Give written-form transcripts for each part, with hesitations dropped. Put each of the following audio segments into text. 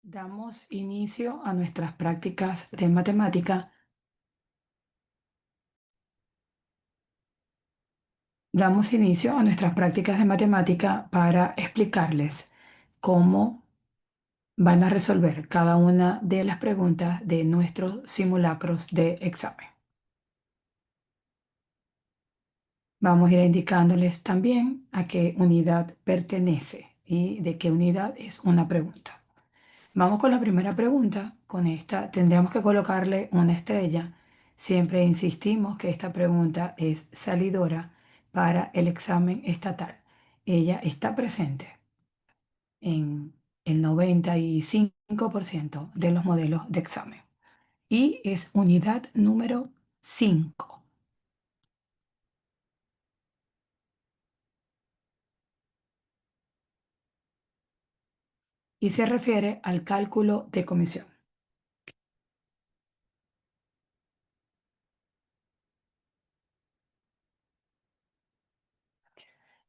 Damos inicio a nuestras prácticas de matemática. Damos inicio a nuestras prácticas de matemática para explicarles cómo van a resolver cada una de las preguntas de nuestros simulacros de examen. Vamos a ir indicándoles también a qué unidad pertenece y de qué unidad es una pregunta. Vamos con la primera pregunta. Con esta tendríamos que colocarle una estrella. Siempre insistimos que esta pregunta es salidora para el examen estatal. Ella está presente en el 95% de los modelos de examen y es unidad número 5 y se refiere al cálculo de comisión.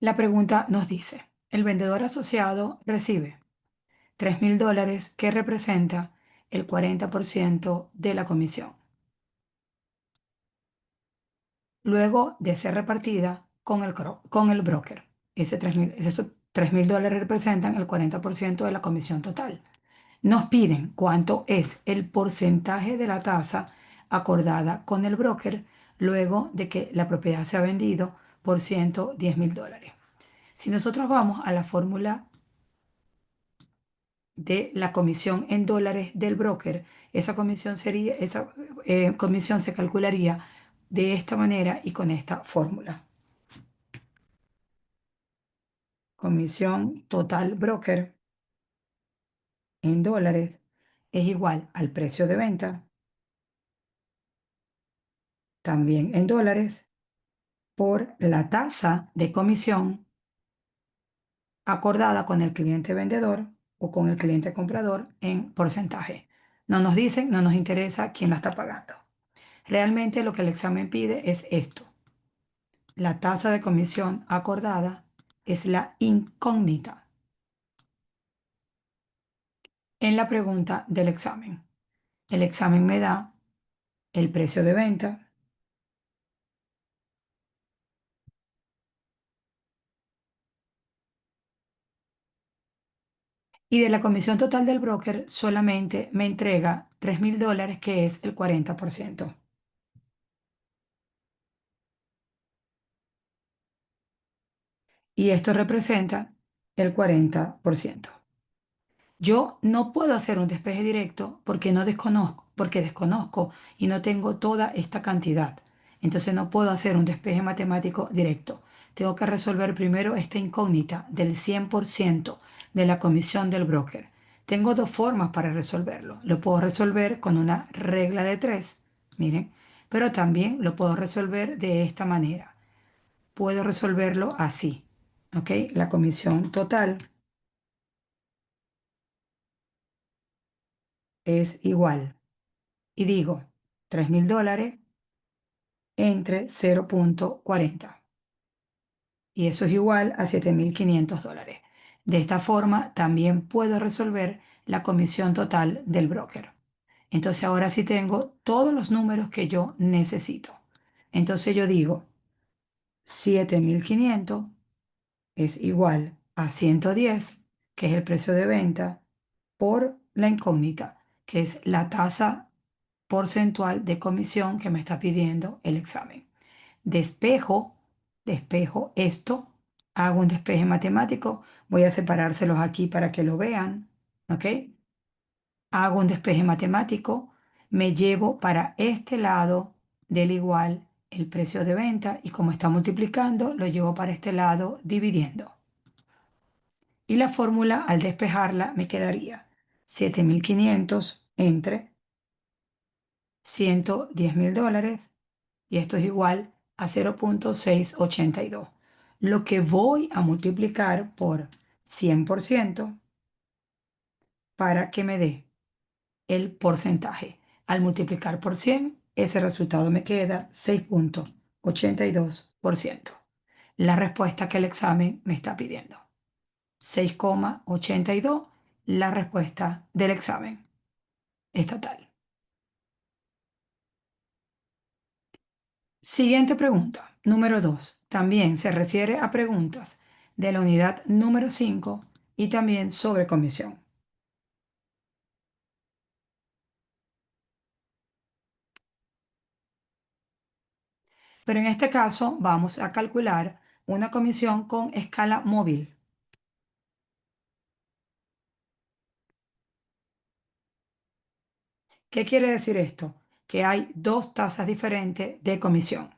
La pregunta nos dice, el vendedor asociado recibe $3,000 que representa el 40% de la comisión, luego de ser repartida con el broker. Esos $3,000 representan el 40% de la comisión total. Nos piden cuánto es el porcentaje de la tasa acordada con el broker luego de que la propiedad se ha vendido por $110,000. Si nosotros vamos a la fórmula de la comisión en dólares del broker, esa comisión se calcularía de esta manera y con esta fórmula. Comisión total broker en dólares es igual al precio de venta, también en dólares, por la tasa de comisión acordada con el cliente vendedor o con el cliente comprador en porcentaje. No nos dicen, no nos interesa quién la está pagando. Realmente lo que el examen pide es esto. La tasa de comisión acordada es la incógnita en la pregunta del examen. El examen me da el precio de venta y de la comisión total del broker solamente me entrega $3,000, que es el 40%. Y esto representa el 40%. Yo no puedo hacer un despeje directo porque desconozco y no tengo toda esta cantidad. Entonces no puedo hacer un despeje matemático directo. Tengo que resolver primero esta incógnita del 100% de la comisión del broker. Tengo dos formas para resolverlo. Lo puedo resolver con una regla de tres, miren, pero también lo puedo resolver de esta manera. Puedo resolverlo así, ¿ok? La comisión total es igual. Y digo, $3,000 entre 0,40. Y eso es igual a $7,500. De esta forma también puedo resolver la comisión total del broker. Entonces ahora sí tengo todos los números que yo necesito. Entonces yo digo, 7,500 es igual a 110, que es el precio de venta, por la incógnita, que es la tasa porcentual de comisión que me está pidiendo el examen. Despejo, despejo esto, hago un despeje matemático, voy a separárselos aquí para que lo vean, ¿ok? Hago un despeje matemático, me llevo para este lado del igual el precio de venta y como está multiplicando, lo llevo para este lado dividiendo. Y la fórmula al despejarla me quedaría 7,500 entre $110,000 y esto es igual a 0,682. Lo que voy a multiplicar por 100% para que me dé el porcentaje. Al multiplicar por 100, ese resultado me queda 6,82%. La respuesta que el examen me está pidiendo. 6,82 la respuesta del examen estatal. Siguiente pregunta, número 2. También se refiere a preguntas de la unidad número 5 y también sobre comisión. Pero en este caso vamos a calcular una comisión con escala móvil. ¿Qué quiere decir esto? Que hay dos tasas diferentes de comisión.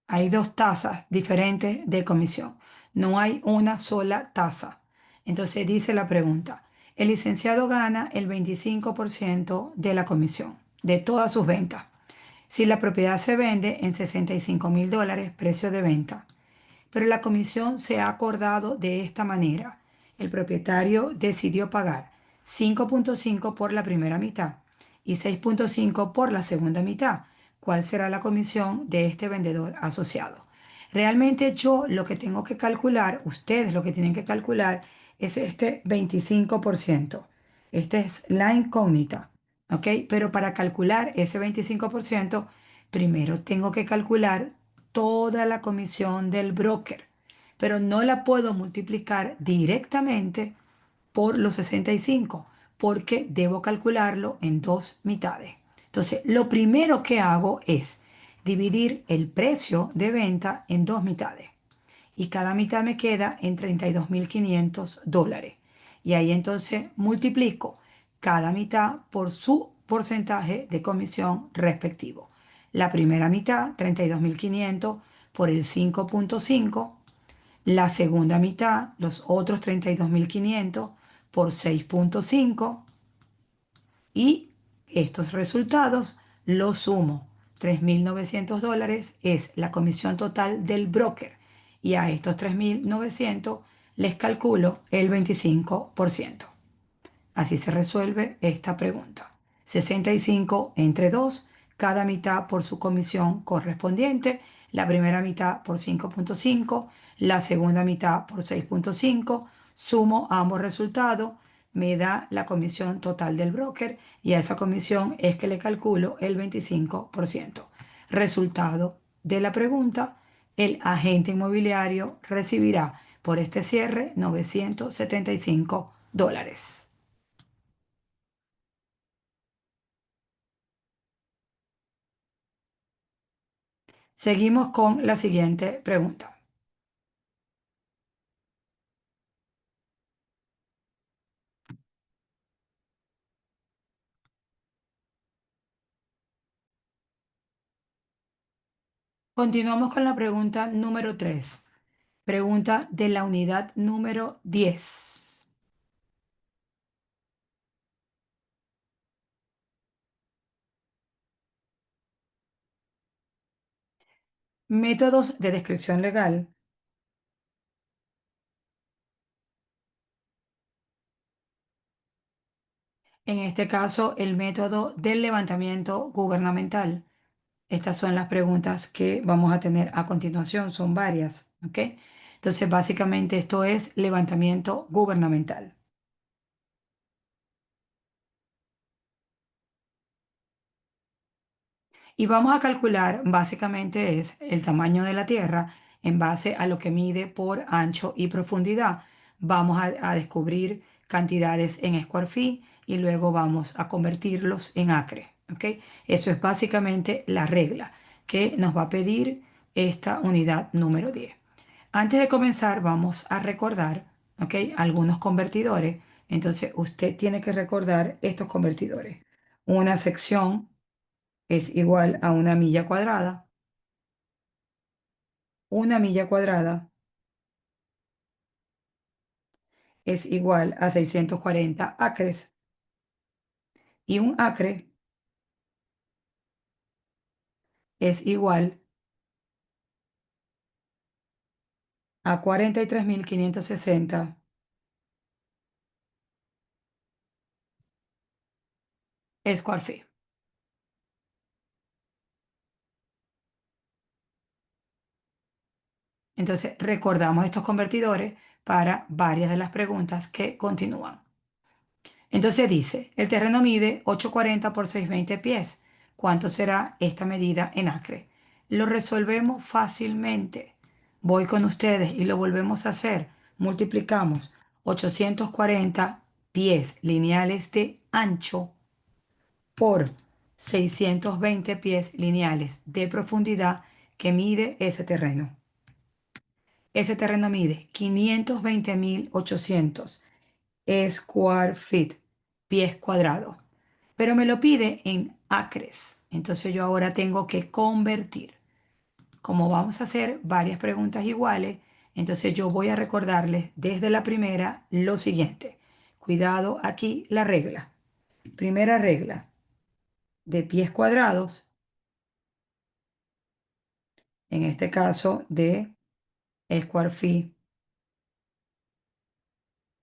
Hay dos tasas diferentes de comisión. No hay una sola tasa. Entonces dice la pregunta, el licenciado gana el 25% de la comisión de todas sus ventas. Si la propiedad se vende en $65.000, precio de venta, pero la comisión se ha acordado de esta manera. El propietario decidió pagar 5.5 por la primera mitad y 6.5 por la segunda mitad. ¿Cuál será la comisión de este vendedor asociado? Realmente yo lo que tengo que calcular, ustedes lo que tienen que calcular es este 25%. Esta es la incógnita, ¿ok? Pero para calcular ese 25%, primero tengo que calcular toda la comisión del broker, pero no la puedo multiplicar directamente por los 65 porque debo calcularlo en dos mitades. Entonces, lo primero que hago es dividir el precio de venta en dos mitades y cada mitad me queda en $32.500. Y ahí entonces multiplico cada mitad por su porcentaje de comisión respectivo. La primera mitad, 32.500 por el 5.5. La segunda mitad, los otros 32.500 por 6.5. Y estos resultados los sumo. $3.900 es la comisión total del broker y a estos 3.900 les calculo el 25%. Así se resuelve esta pregunta. 65 entre 2, cada mitad por su comisión correspondiente, la primera mitad por 5.5, la segunda mitad por 6.5, sumo ambos resultados, me da la comisión total del broker y a esa comisión es que le calculo el 25%. Resultado de la pregunta, el agente inmobiliario recibirá por este cierre $975. Seguimos con la siguiente pregunta. Continuamos con la pregunta número 3. Pregunta de la unidad número 10. Métodos de descripción legal. En este caso, el método del levantamiento gubernamental. Estas son las preguntas que vamos a tener a continuación. Son varias, ¿ok? Entonces, básicamente esto es levantamiento gubernamental. Y vamos a calcular, básicamente es el tamaño de la Tierra en base a lo que mide por ancho y profundidad. Vamos a descubrir cantidades en square feet y luego vamos a convertirlos en acre. ¿Ok? Eso es básicamente la regla que nos va a pedir esta unidad número 10. Antes de comenzar, vamos a recordar, ¿ok? Algunos convertidores. Entonces, usted tiene que recordar estos convertidores. Una sección es igual a una milla cuadrada. Una milla cuadrada es igual a 640 acres. Y un acre es igual a 43.560 square feet. Entonces, recordamos estos convertidores para varias de las preguntas que continúan. Entonces dice, el terreno mide 840 por 620 pies. ¿Cuánto será esta medida en acre? Lo resolvemos fácilmente. Voy con ustedes y lo volvemos a hacer. Multiplicamos 840 pies lineales de ancho por 620 pies lineales de profundidad que mide ese terreno. Ese terreno mide 520.800 square feet, pies cuadrados, pero me lo pide en acres. Entonces yo ahora tengo que convertir. Como vamos a hacer varias preguntas iguales, entonces yo voy a recordarles desde la primera lo siguiente. Cuidado aquí la regla. Primera regla de pies cuadrados, en este caso de square feet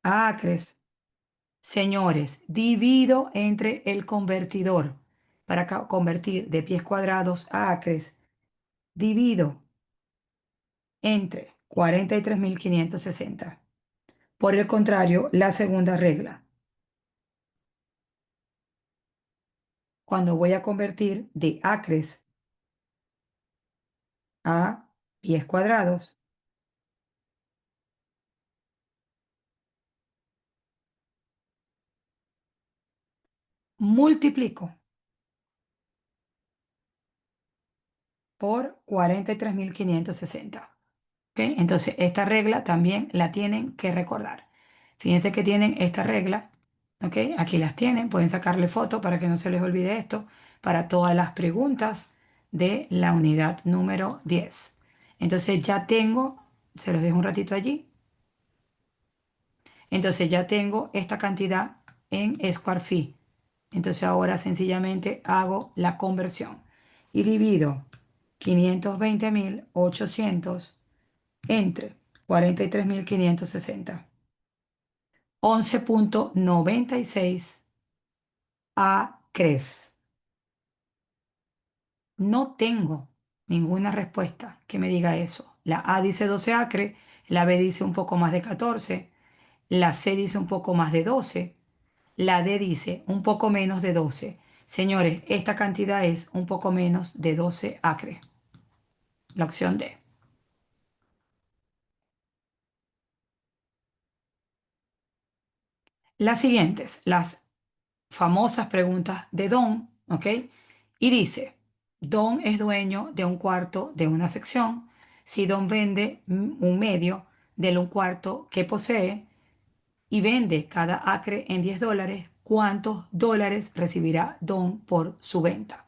a acres. Señores, divido entre el convertidor para convertir de pies cuadrados a acres. Divido entre 43.560. Por el contrario, la segunda regla. Cuando voy a convertir de acres a pies cuadrados, multiplico por 43.560. ¿Ok? Entonces, esta regla también la tienen que recordar. Fíjense que tienen esta regla, ¿ok? Aquí las tienen, pueden sacarle foto para que no se les olvide esto, para todas las preguntas de la unidad número 10. Entonces ya tengo, se los dejo un ratito allí, entonces ya tengo esta cantidad en square feet. Entonces ahora sencillamente hago la conversión y divido 520.800 entre 43.560. 11.96 acres. No tengo ninguna respuesta que me diga eso. La A dice 12 acres, la B dice un poco más de 14, la C dice un poco más de 12, la D dice un poco menos de 12. Señores, esta cantidad es un poco menos de 12 acres. La opción D. Las siguientes, las famosas preguntas de Don, ¿ok? Y dice, Don es dueño de un cuarto de una sección. Si Don vende un medio de un cuarto que posee y vende cada acre en $10, ¿cuántos dólares recibirá Don por su venta?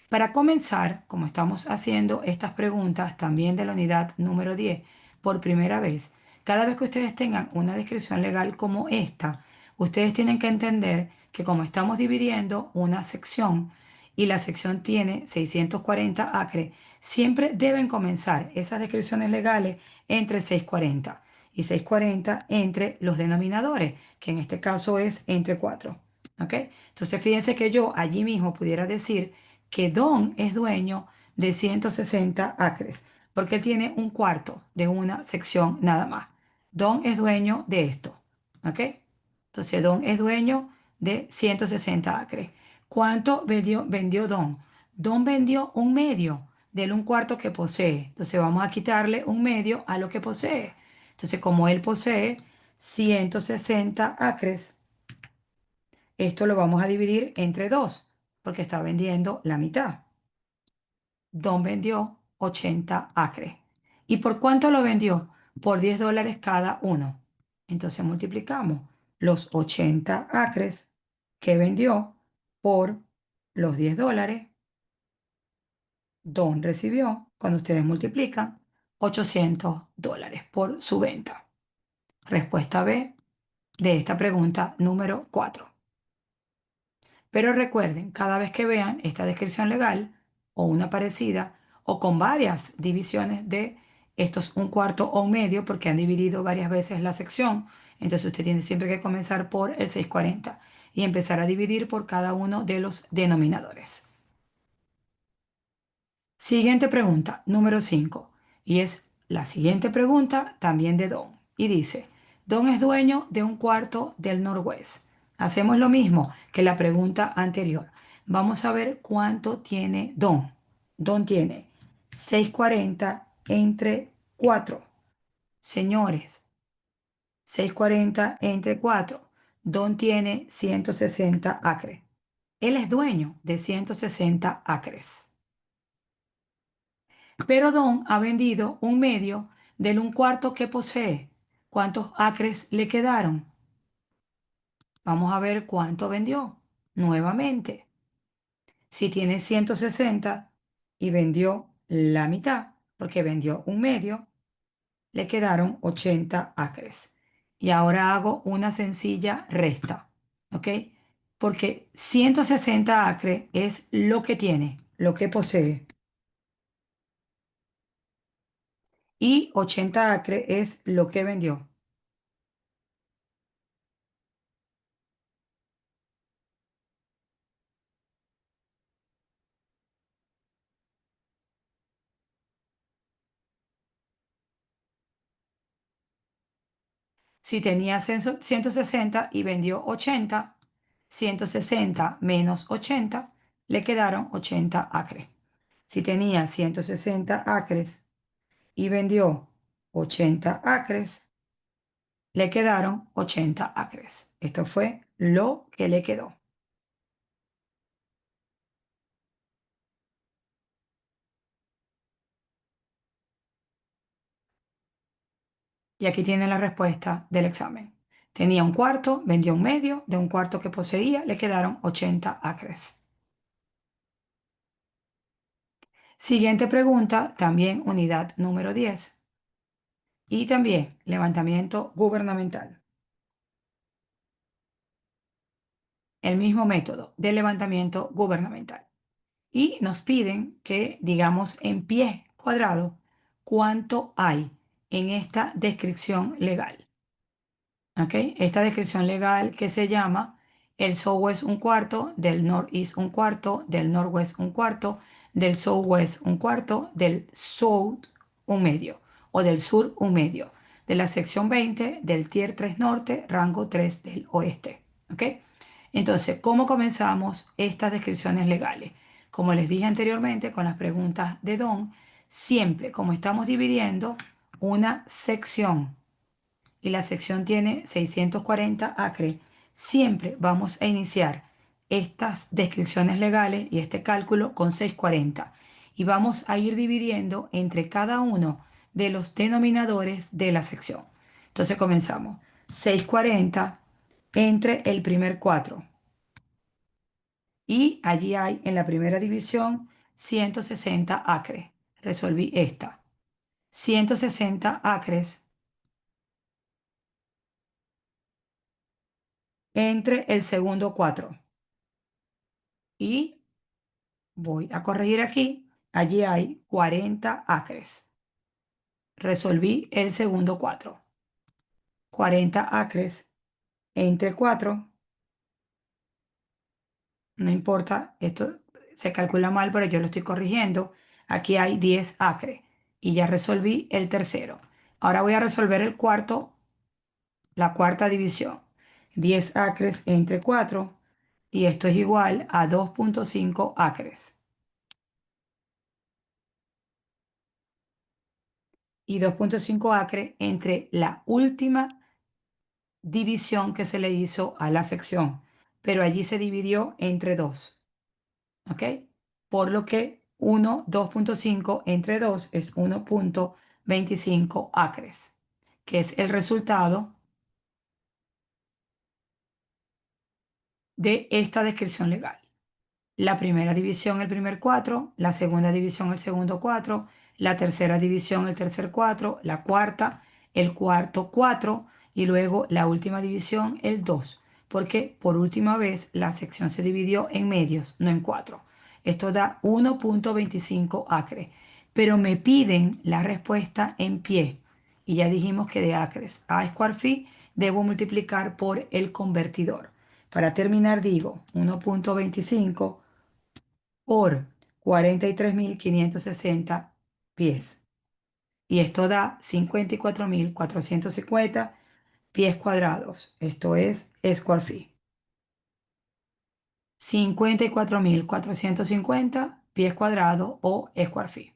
Para comenzar, como estamos haciendo estas preguntas también de la unidad número 10 por primera vez, cada vez que ustedes tengan una descripción legal como esta, ustedes tienen que entender que como estamos dividiendo una sección y la sección tiene 640 acres, siempre deben comenzar esas descripciones legales entre 640 y 640 entre los denominadores, que en este caso es entre 4. ¿Ok? Entonces fíjense que yo allí mismo pudiera decir que Don es dueño de 160 acres, porque él tiene un cuarto de una sección nada más. Don es dueño de esto, ¿ok? Entonces Don es dueño de 160 acres. ¿Cuánto vendió Don? Don vendió un medio de un cuarto que posee. Entonces vamos a quitarle un medio a lo que posee. Entonces como él posee 160 acres, esto lo vamos a dividir entre dos, porque está vendiendo la mitad. Don vendió 80 acres. ¿Y por cuánto lo vendió? Por $10 cada uno. Entonces multiplicamos los 80 acres que vendió por los $10. Don recibió, cuando ustedes multiplican, $800 por su venta. Respuesta B de esta pregunta número 4. Pero recuerden, cada vez que vean esta descripción legal o una parecida o con varias divisiones de estos un cuarto o un medio porque han dividido varias veces la sección, entonces usted tiene siempre que comenzar por el 640 y empezar a dividir por cada uno de los denominadores. Siguiente pregunta, número 5, y es la siguiente pregunta también de Don. Y dice, Don es dueño de un cuarto del Norwest. Hacemos lo mismo que la pregunta anterior. Vamos a ver cuánto tiene Don. Don tiene 640 entre 4. Señores, 640 entre 4. Don tiene 160 acres. Él es dueño de 160 acres. Pero Don ha vendido un medio del un cuarto que posee. ¿Cuántos acres le quedaron? Vamos a ver cuánto vendió. Nuevamente, si tiene 160 y vendió la mitad, porque vendió un medio, le quedaron 80 acres. Y ahora hago una sencilla resta, ¿ok? Porque 160 acres es lo que tiene, lo que posee. Y 80 acres es lo que vendió. Si tenía 160 y vendió 80, 160 menos 80, le quedaron 80 acres. Si tenía 160 acres y vendió 80 acres, le quedaron 80 acres. Esto fue lo que le quedó. Y aquí tiene la respuesta del examen. Tenía un cuarto, vendió un medio, de un cuarto que poseía le quedaron 80 acres. Siguiente pregunta, también unidad número 10. Y también levantamiento gubernamental. El mismo método de levantamiento gubernamental. Y nos piden que digamos en pies cuadrados cuánto hay en esta descripción legal. ¿Ok? Esta descripción legal que se llama el Southwest un cuarto, del Northeast un cuarto, del Northwest un cuarto, del Southwest un cuarto, del South un medio o del Sur un medio, de la sección 20 del Tier 3 Norte, rango 3 del Oeste. ¿Ok? Entonces, ¿cómo comenzamos estas descripciones legales? Como les dije anteriormente con las preguntas de Don, siempre como estamos dividiendo una sección y la sección tiene 640 acres, siempre vamos a iniciar estas descripciones legales y este cálculo con 640 y vamos a ir dividiendo entre cada uno de los denominadores de la sección. Entonces comenzamos 640 entre el primer 4 y allí hay en la primera división 160 acres. Resolví esta. 160 acres entre el segundo 4 y voy a corregir aquí. Allí hay 40 acres. Resolví el segundo 4. 40 acres entre 4. No importa, esto se calcula mal, pero yo lo estoy corrigiendo. Aquí hay 10 acres y ya resolví el tercero. Ahora voy a resolver el cuarto, la cuarta división. 10 acres entre 4 y esto es igual a 2,5 acres. Y 2,5 acres entre la última división que se le hizo a la sección, pero allí se dividió entre 2, ¿ok? Por lo que 2,5 entre 2 es 1,25 acres, que es el resultado de esta descripción legal. La primera división el primer 4, la segunda división el segundo 4, la tercera división el tercer 4, la cuarta el cuarto 4 y luego la última división el 2, porque por última vez la sección se dividió en medios, no en 4. Esto da 1,25 acres, pero me piden la respuesta en pie y ya dijimos que de acres a square feet debo multiplicar por el convertidor. Para terminar digo 1,25 por 43.560 pies. y esto da 54.450 pies cuadrados. Esto es square feet. 54.450 pies cuadrados o square feet.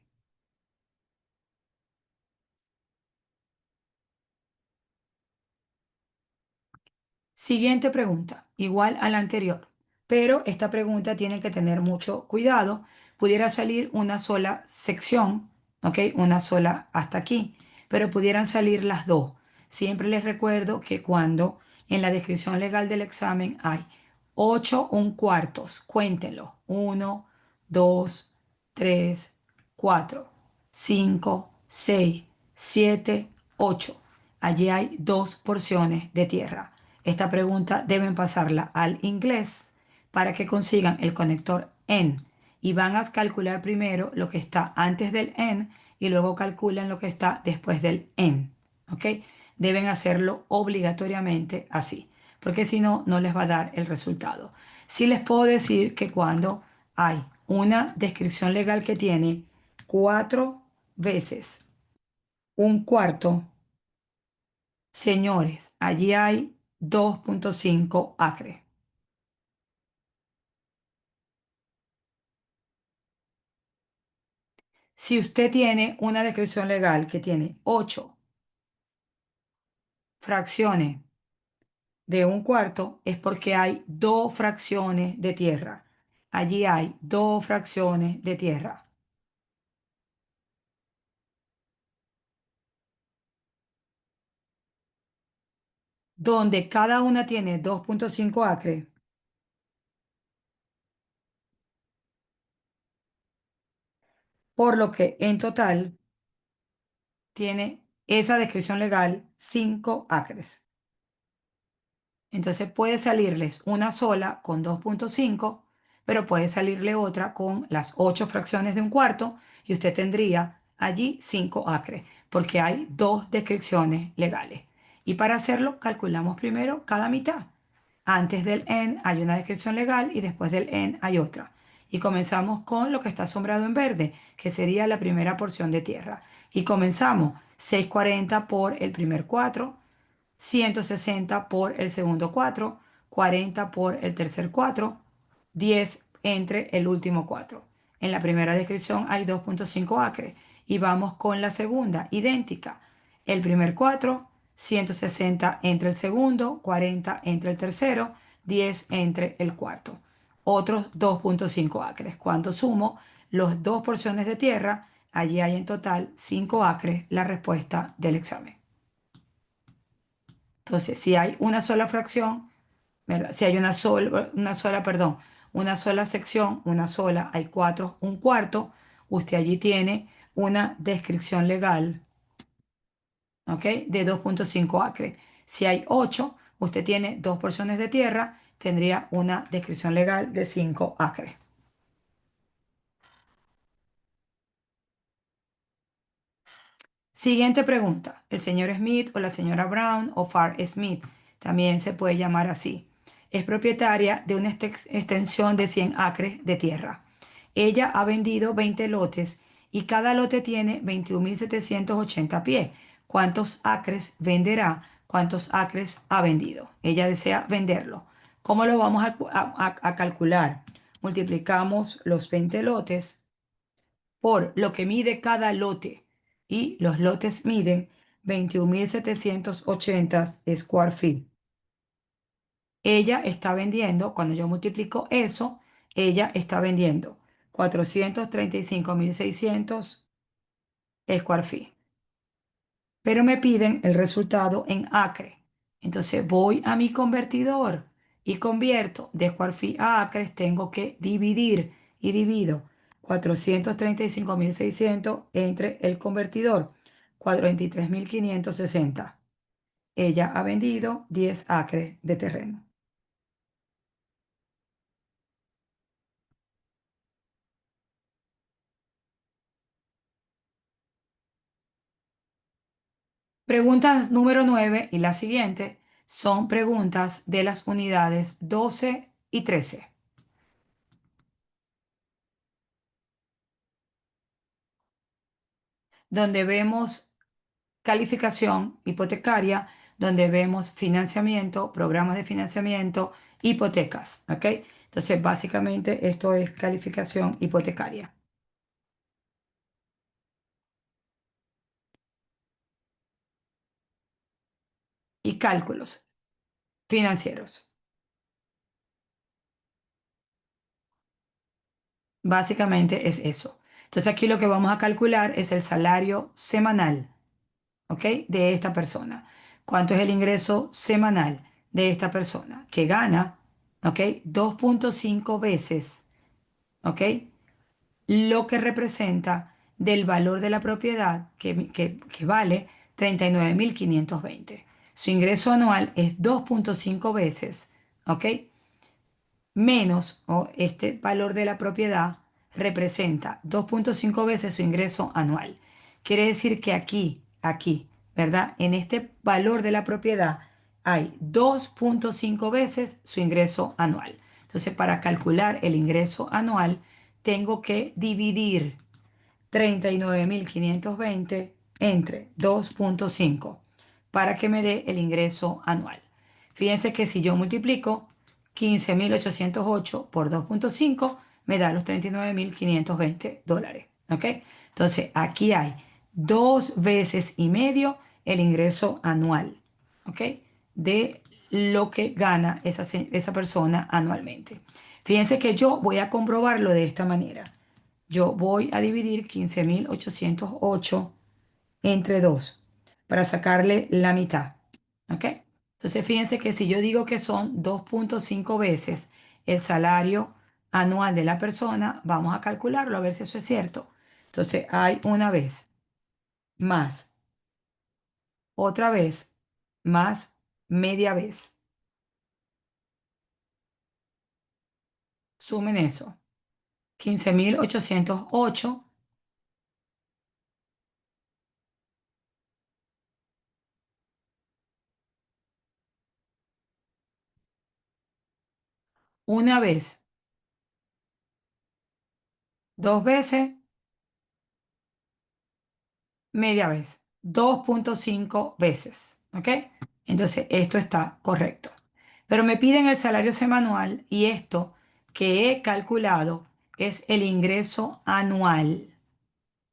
Siguiente pregunta, igual a la anterior, pero esta pregunta tiene que tener mucho cuidado. Pudiera salir una sola sección, ¿ok? Una sola hasta aquí, pero pudieran salir las dos. Siempre les recuerdo que cuando en la descripción legal del examen hay 8 un cuartos, cuéntenlo. Uno, 2, 3, 4, 5, 6, 7, 8. Allí hay dos porciones de tierra. Esta pregunta deben pasarla al inglés para que consigan el conector en y van a calcular primero lo que está antes del en y luego calculan lo que está después del en. ¿Ok? Deben hacerlo obligatoriamente así, porque si no, no les va a dar el resultado. Sí les puedo decir que cuando hay una descripción legal que tiene 4 veces un cuarto, señores, allí hay 2,5 acres. Si usted tiene una descripción legal que tiene 8 fracciones de un cuarto, es porque hay 2 fracciones de tierra. Allí hay 2 fracciones de tierra, donde cada una tiene 2,5 acres, por lo que en total tiene esa descripción legal 5 acres. Entonces puede salirles una sola con 2,5, pero puede salirle otra con las 8 fracciones de un cuarto y usted tendría allí 5 acres, porque hay dos descripciones legales. Y para hacerlo, calculamos primero cada mitad. Antes del en hay una descripción legal y después del en hay otra. Y comenzamos con lo que está sombreado en verde, que sería la primera porción de tierra. Y comenzamos 640 por el primer 4, 160 por el segundo 4, 40 por el tercer 4, 10 entre el último 4. En la primera descripción hay 2,5 acres y vamos con la segunda, idéntica. El primer 4, 160 entre el segundo, 40 entre el tercero, 10 entre el cuarto. Otros 2,5 acres. Cuando sumo las dos porciones de tierra, allí hay en total 5 acres, la respuesta del examen. Entonces, si hay una sola fracción, ¿verdad? Si hay perdón, una sola sección, una sola, hay 4, un cuarto, usted allí tiene una descripción legal, ¿ok? De 2,5 acres. Si hay 8, usted tiene dos porciones de tierra, tendría una descripción legal de 5 acres. Siguiente pregunta. El señor Smith o la señora Brown o Far Smith, también se puede llamar así, es propietaria de una extensión de 100 acres de tierra. Ella ha vendido 20 lotes y cada lote tiene 21.780 pies. ¿Cuántos acres venderá? ¿Cuántos acres ha vendido? Ella desea venderlo. ¿Cómo lo vamos a calcular? Multiplicamos los 20 lotes por lo que mide cada lote y los lotes miden 21.780 square feet. Ella está vendiendo, cuando yo multiplico eso, ella está vendiendo 435.600 square feet. Pero me piden el resultado en acre. Entonces voy a mi convertidor y convierto de square feet a acres. Tengo que dividir y divido 435.600 entre el convertidor, 43.560. Ella ha vendido 10 acres de terreno. Preguntas número 9 y la siguiente son preguntas de las unidades 12 y 13, donde vemos calificación hipotecaria, donde vemos financiamiento, programas de financiamiento, hipotecas, ¿ok? Entonces, básicamente esto es calificación hipotecaria y cálculos financieros. Básicamente es eso. Entonces, aquí lo que vamos a calcular es el salario semanal, ¿ok? De esta persona. ¿Cuánto es el ingreso semanal de esta persona? Que gana, ¿ok? 2.5 veces, ¿ok? Lo que representa del valor de la propiedad que vale 39.520. Su ingreso anual es 2.5 veces, ¿ok? Menos o este valor de la propiedad representa 2.5 veces su ingreso anual. Quiere decir que aquí, ¿verdad? En este valor de la propiedad hay 2.5 veces su ingreso anual. Entonces, para calcular el ingreso anual, tengo que dividir 39.520 entre 2.5 para que me dé el ingreso anual. Fíjense que si yo multiplico 15.808 por 2.5 me da los $39.520. ¿Ok? Entonces aquí hay dos veces y medio el ingreso anual. ¿Ok? De lo que gana esa persona anualmente. Fíjense que yo voy a comprobarlo de esta manera. Yo voy a dividir 15.808 entre 2 para sacarle la mitad. ¿Ok? Entonces fíjense que si yo digo que son 2.5 veces el salario anual de la persona, vamos a calcularlo a ver si eso es cierto. Entonces hay una vez, más, otra vez, más media vez. Sumen eso. 15.808 una vez, dos veces, media vez, 2.5 veces, ¿ok? Entonces, esto está correcto. Pero me piden el salario semanal y esto que he calculado es el ingreso anual.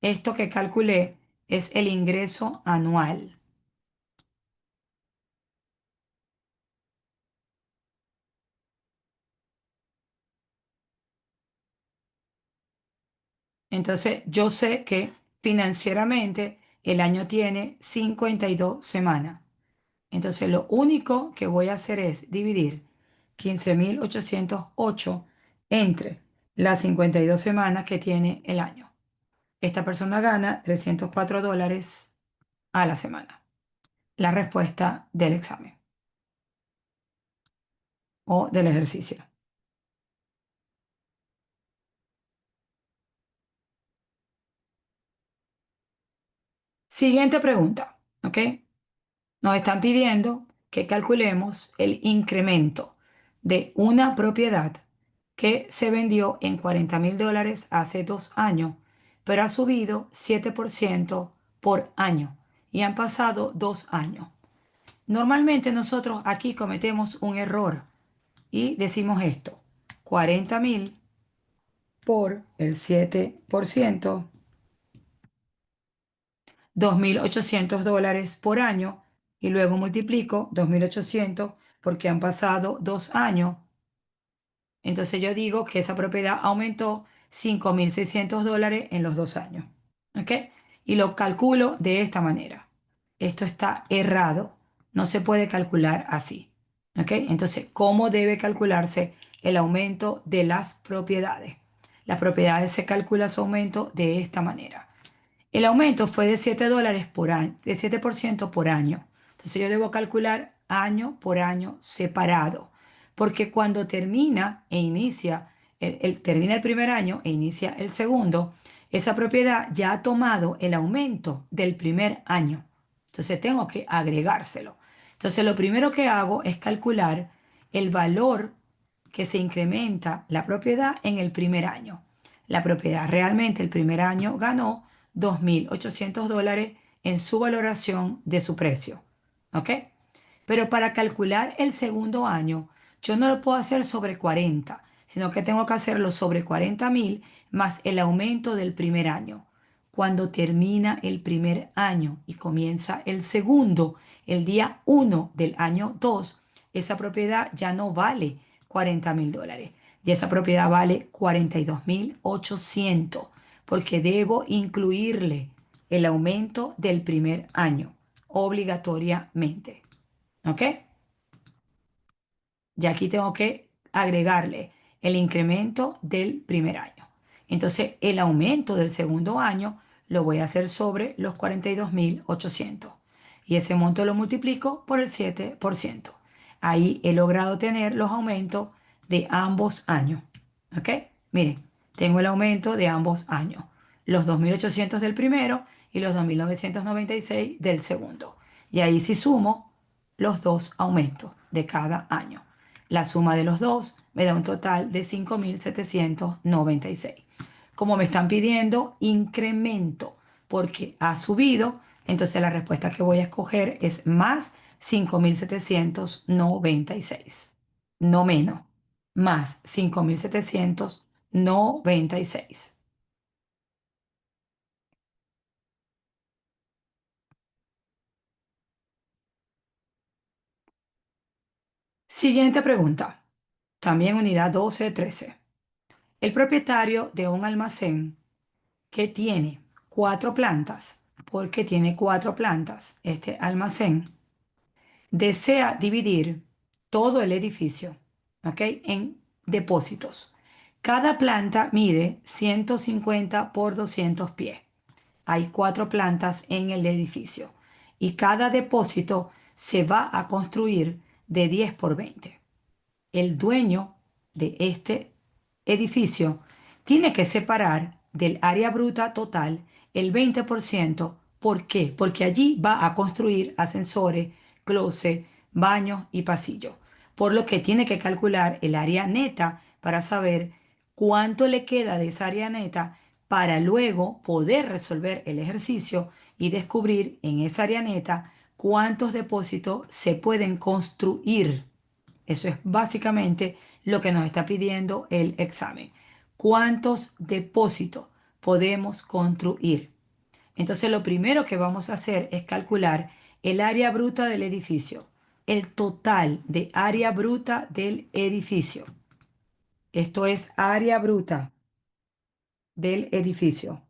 Esto que calculé es el ingreso anual. Entonces, yo sé que financieramente el año tiene 52 semanas. Entonces, lo único que voy a hacer es dividir 15.808 entre las 52 semanas que tiene el año. Esta persona gana $304 a la semana. La respuesta del examen o del ejercicio. Siguiente pregunta, ¿ok? Nos están pidiendo que calculemos el incremento de una propiedad que se vendió en $40.000 hace 2 años, pero ha subido 7% por año y han pasado 2 años. Normalmente nosotros aquí cometemos un error y decimos esto: 40.000 por el 7%, $2.800 por año, y luego multiplico 2.800 porque han pasado 2 años. Entonces yo digo que esa propiedad aumentó $5.600 en los 2 años. ¿Ok? Y lo calculo de esta manera. Esto está errado. No se puede calcular así. ¿Ok? Entonces, ¿cómo debe calcularse el aumento de las propiedades? Las propiedades se calcula su aumento de esta manera. El aumento fue de $7 por año, de 7% por año. Entonces yo debo calcular año por año separado, porque cuando termina e inicia, termina el primer año e inicia el segundo, esa propiedad ya ha tomado el aumento del primer año. Entonces tengo que agregárselo. Entonces lo primero que hago es calcular el valor que se incrementa la propiedad en el primer año. La propiedad realmente el primer año ganó $2.800 en su valoración de su precio. ¿Ok? Pero para calcular el segundo año, yo no lo puedo hacer sobre 40, sino que tengo que hacerlo sobre 40.000 más el aumento del primer año. Cuando termina el primer año y comienza el segundo, el día 1 del año 2, esa propiedad ya no vale $40.000 y esa propiedad vale 42.800 porque debo incluirle el aumento del primer año obligatoriamente. ¿Ok? Y aquí tengo que agregarle el incremento del primer año. Entonces, el aumento del segundo año lo voy a hacer sobre los 42.800. Y ese monto lo multiplico por el 7%. Ahí he logrado tener los aumentos de ambos años. ¿Ok? Miren, tengo el aumento de ambos años. Los 2.800 del primero y los 2.996 del segundo. Y ahí sí sumo los dos aumentos de cada año. La suma de los dos me da un total de 5.796. Como me están pidiendo incremento porque ha subido, entonces la respuesta que voy a escoger es más 5.796. No menos, más 5.796. Siguiente pregunta. También unidad 12-13. El propietario de un almacén que tiene cuatro plantas, porque tiene cuatro plantas, este almacén, desea dividir todo el edificio, ¿ok? En depósitos. Cada planta mide 150 por 200 pies. Hay cuatro plantas en el edificio y cada depósito se va a construir de 10 por 20. El dueño de este edificio tiene que separar del área bruta total el 20%. ¿Por qué? Porque allí va a construir ascensores, closet, baños y pasillos. Por lo que tiene que calcular el área neta para saber cuánto le queda de esa área neta para luego poder resolver el ejercicio y descubrir en esa área neta cuántos depósitos se pueden construir. Eso es básicamente lo que nos está pidiendo el examen. ¿Cuántos depósitos podemos construir? Entonces, lo primero que vamos a hacer es calcular el área bruta del edificio, el total de área bruta del edificio. Esto es área bruta del edificio,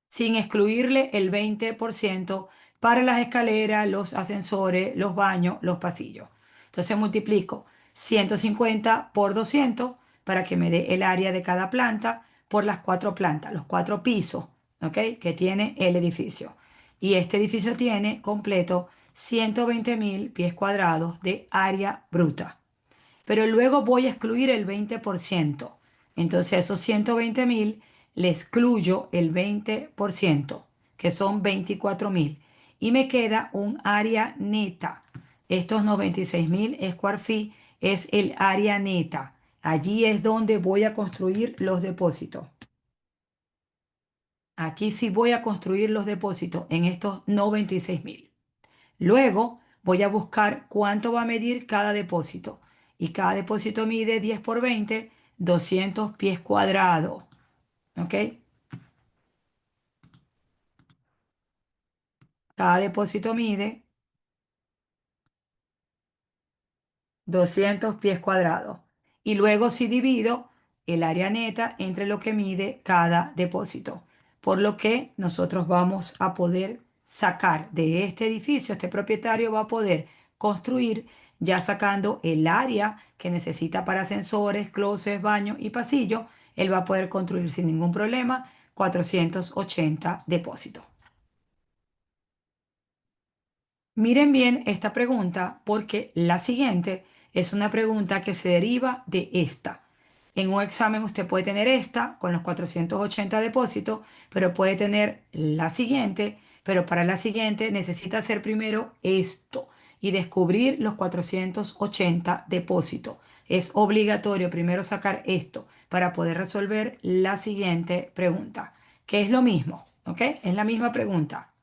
sin excluirle el 20% para las escaleras, los ascensores, los baños, los pasillos. Entonces multiplico 150 por 200 para que me dé el área de cada planta por las cuatro plantas, los cuatro pisos, ¿ok? Que tiene el edificio. Y este edificio tiene completo 120.000 pies cuadrados de área bruta, pero luego voy a excluir el 20%. Entonces a esos 120.000 le excluyo el 20%, que son 24.000. Y me queda un área neta. Estos 96.000 square feet es el área neta. Allí es donde voy a construir los depósitos. Aquí sí voy a construir los depósitos en estos 96.000. Luego voy a buscar cuánto va a medir cada depósito. Y cada depósito mide 10 por 20, 200 pies cuadrados. ¿Ok? Cada depósito mide 200 pies cuadrados. Y luego si divido el área neta entre lo que mide cada depósito. Por lo que nosotros vamos a poder sacar de este edificio, este propietario va a poder construir ya sacando el área que necesita para ascensores, closets, baños y pasillos. Él va a poder construir sin ningún problema 480 depósitos. Miren bien esta pregunta porque la siguiente es una pregunta que se deriva de esta. En un examen usted puede tener esta con los 480 depósitos, pero puede tener la siguiente, pero para la siguiente necesita hacer primero esto y descubrir los 480 depósitos. Es obligatorio primero sacar esto para poder resolver la siguiente pregunta. que es lo mismo, ¿ok? Es la misma pregunta.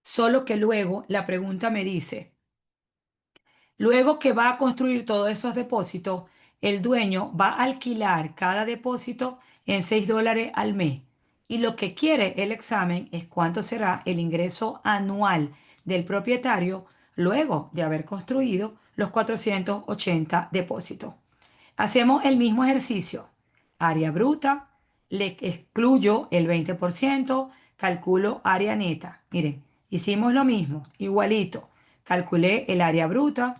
Solo que luego la pregunta me dice, luego que va a construir todos esos depósitos, el dueño va a alquilar cada depósito en $6 al mes. Y lo que quiere el examen es cuánto será el ingreso anual del propietario luego de haber construido los 480 depósitos. Hacemos el mismo ejercicio. Área bruta, le excluyo el 20%, calculo área neta. Miren, hicimos lo mismo, igualito. Calculé el área bruta,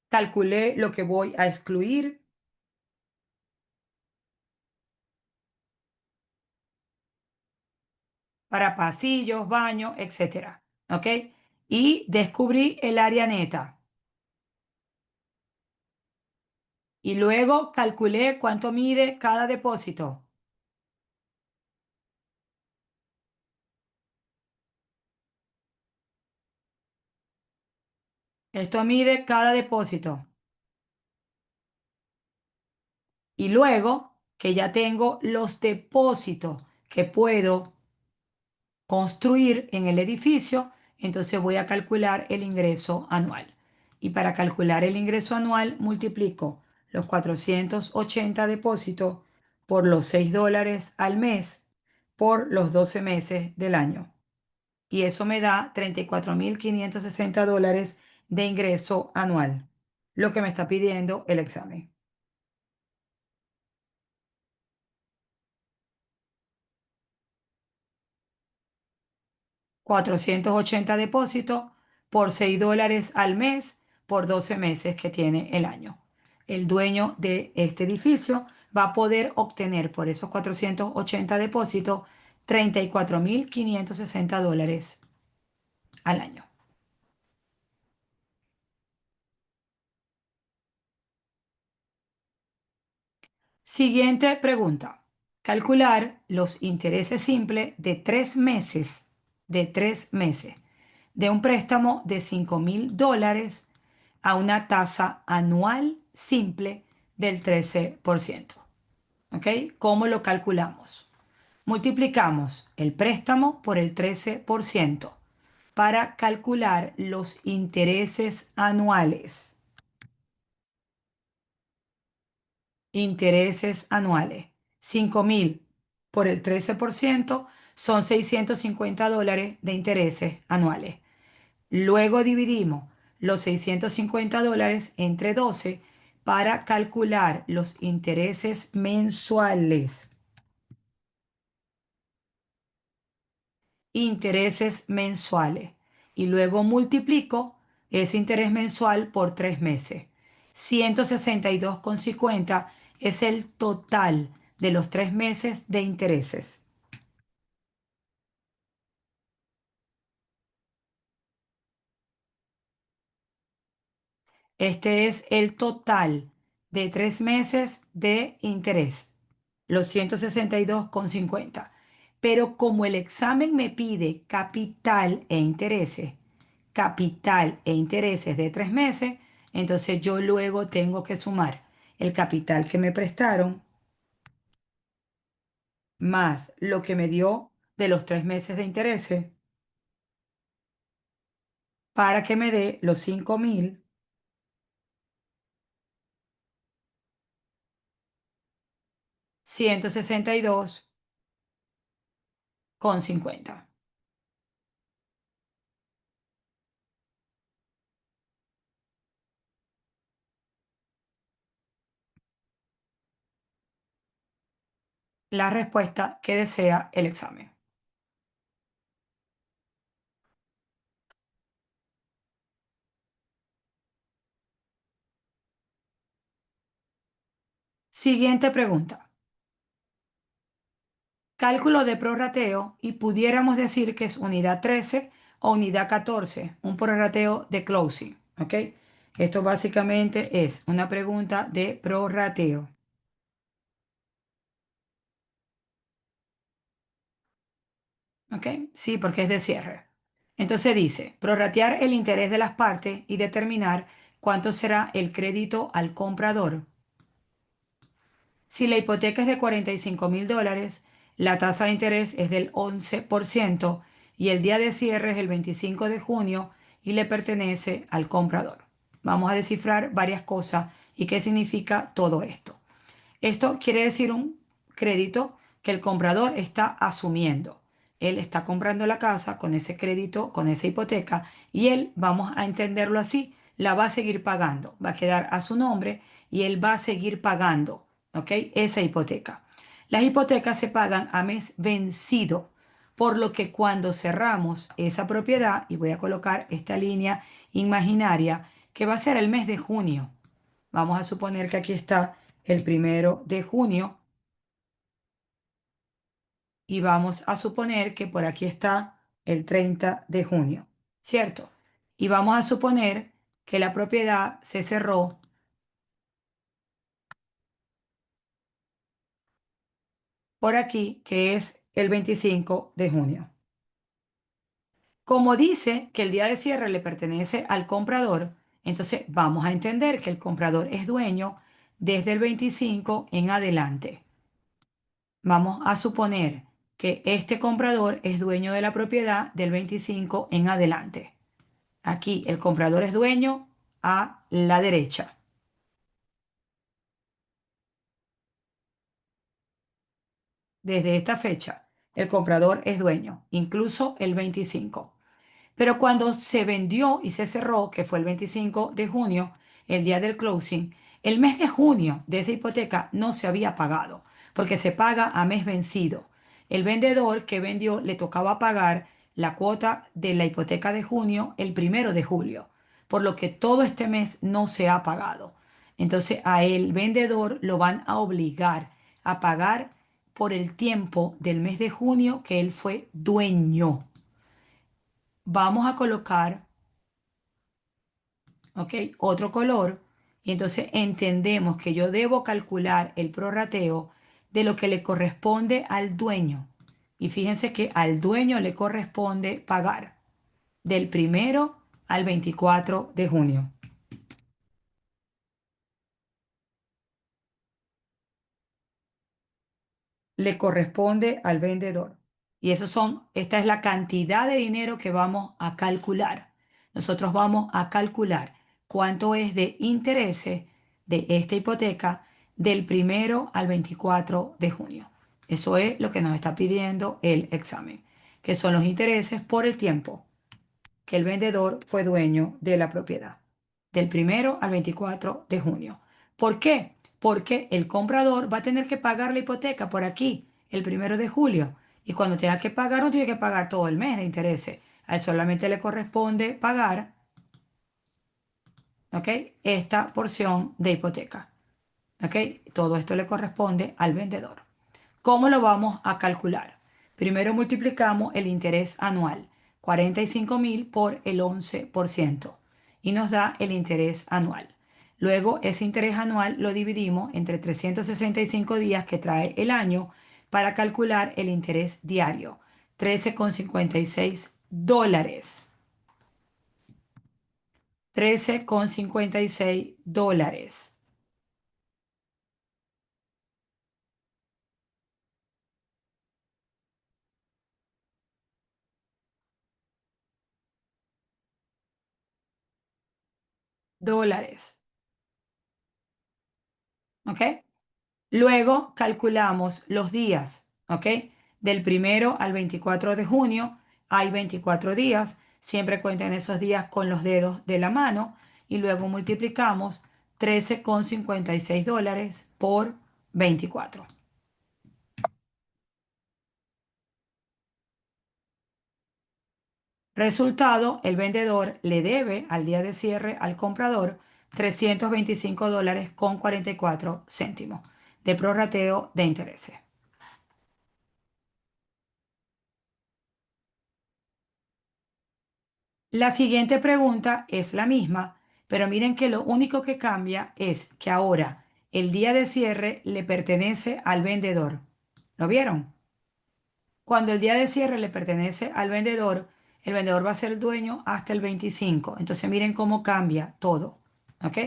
calculé lo que voy a excluir para pasillos, baños, etcétera. ¿Ok? Y descubrí el área neta. Y luego calculé cuánto mide cada depósito. Esto mide cada depósito. Y luego que ya tengo los depósitos que puedo construir en el edificio, entonces voy a calcular el ingreso anual. Y para calcular el ingreso anual multiplico los 480 depósitos por los $6 al mes por los 12 meses del año. Y eso me da $34.560 de ingreso anual, lo que me está pidiendo el examen. 480 depósitos por $6 al mes por 12 meses que tiene el año. El dueño de este edificio va a poder obtener por esos 480 depósitos $34.560 al año. Siguiente pregunta. Calcular los intereses simples de 3 meses de un préstamo de $5.000 a una tasa anual simple del 13%. ¿Ok? ¿Cómo lo calculamos? Multiplicamos el préstamo por el 13% para calcular los intereses anuales. Intereses anuales. 5.000 por el 13% son $650 de intereses anuales. Luego dividimos los $650 entre 12 para calcular los intereses mensuales. Intereses mensuales. Y luego multiplico ese interés mensual por 3 meses. 162,50 es el total de los 3 meses de intereses. Este es el total de 3 meses de interés, los 162,50. Pero como el examen me pide capital e intereses de 3 meses, entonces yo luego tengo que sumar el capital que me prestaron más lo que me dio de los 3 meses de intereses para que me dé los 5.162,50. La respuesta que desea el examen. Siguiente pregunta. Cálculo de prorrateo y pudiéramos decir que es unidad 13 o unidad 14, un prorrateo de closing. ¿Ok? Esto básicamente es una pregunta de prorrateo. ¿Ok? Sí, porque es de cierre. Entonces dice, prorratear el interés de las partes y determinar cuánto será el crédito al comprador. Si la hipoteca es de $45.000, la tasa de interés es del 11% y el día de cierre es el 25 de junio y le pertenece al comprador. Vamos a descifrar varias cosas y qué significa todo esto. Esto quiere decir un crédito que el comprador está asumiendo. Él está comprando la casa con ese crédito, con esa hipoteca, y él, vamos a entenderlo así, la va a seguir pagando. Va a quedar a su nombre y él va a seguir pagando, ¿ok? Esa hipoteca. Las hipotecas se pagan a mes vencido, por lo que cuando cerramos esa propiedad, y voy a colocar esta línea imaginaria, que va a ser el mes de junio. Vamos a suponer que aquí está el 1 de junio y vamos a suponer que por aquí está el 30 de junio, ¿cierto? Y vamos a suponer que la propiedad se cerró por aquí, que es el 25 de junio. Como dice que el día de cierre le pertenece al comprador, entonces vamos a entender que el comprador es dueño desde el 25 en adelante. Vamos a suponer que este comprador es dueño de la propiedad del 25 en adelante. Aquí el comprador es dueño a la derecha. Desde esta fecha, el comprador es dueño, incluso el 25. Pero cuando se vendió y se cerró, que fue el 25 de junio, el día del closing, el mes de junio de esa hipoteca no se había pagado, porque se paga a mes vencido. El vendedor que vendió le tocaba pagar la cuota de la hipoteca de junio el 1 de julio, por lo que todo este mes no se ha pagado. Entonces a el vendedor lo van a obligar a pagar por el tiempo del mes de junio que él fue dueño. Vamos a colocar, ¿ok? Otro color. Y entonces entendemos que yo debo calcular el prorrateo de lo que le corresponde al dueño. Y fíjense que al dueño le corresponde pagar del 1 al 24 de junio. Le corresponde al vendedor. Y esta es la cantidad de dinero que vamos a calcular. Nosotros vamos a calcular cuánto es de intereses de esta hipoteca del 1 al 24 de junio. Eso es lo que nos está pidiendo el examen, que son los intereses por el tiempo que el vendedor fue dueño de la propiedad, del 1 al 24 de junio. ¿Por qué? Porque el comprador va a tener que pagar la hipoteca por aquí, el 1 de julio. Y cuando tenga que pagar, no tiene que pagar todo el mes de intereses. A él solamente le corresponde pagar, ¿ok? Esta porción de hipoteca. ¿Ok? Todo esto le corresponde al vendedor. ¿Cómo lo vamos a calcular? Primero multiplicamos el interés anual, 45.000 por el 11%, y nos da el interés anual. Luego ese interés anual lo dividimos entre 365 días que trae el año para calcular el interés diario, $13,56. $13,56. Dólares. ¿Ok? Luego calculamos los días, ¿ok? Del 1 al 24 de junio hay 24 días. Siempre cuenten esos días con los dedos de la mano y luego multiplicamos $13,56 por 24. Resultado, el vendedor le debe al día de cierre al comprador $325 con 44 céntimos de prorrateo de intereses. La siguiente pregunta es la misma, pero miren que lo único que cambia es que ahora el día de cierre le pertenece al vendedor. ¿Lo vieron? Cuando el día de cierre le pertenece al vendedor, el vendedor va a ser el dueño hasta el 25. Entonces miren cómo cambia todo, ¿ok?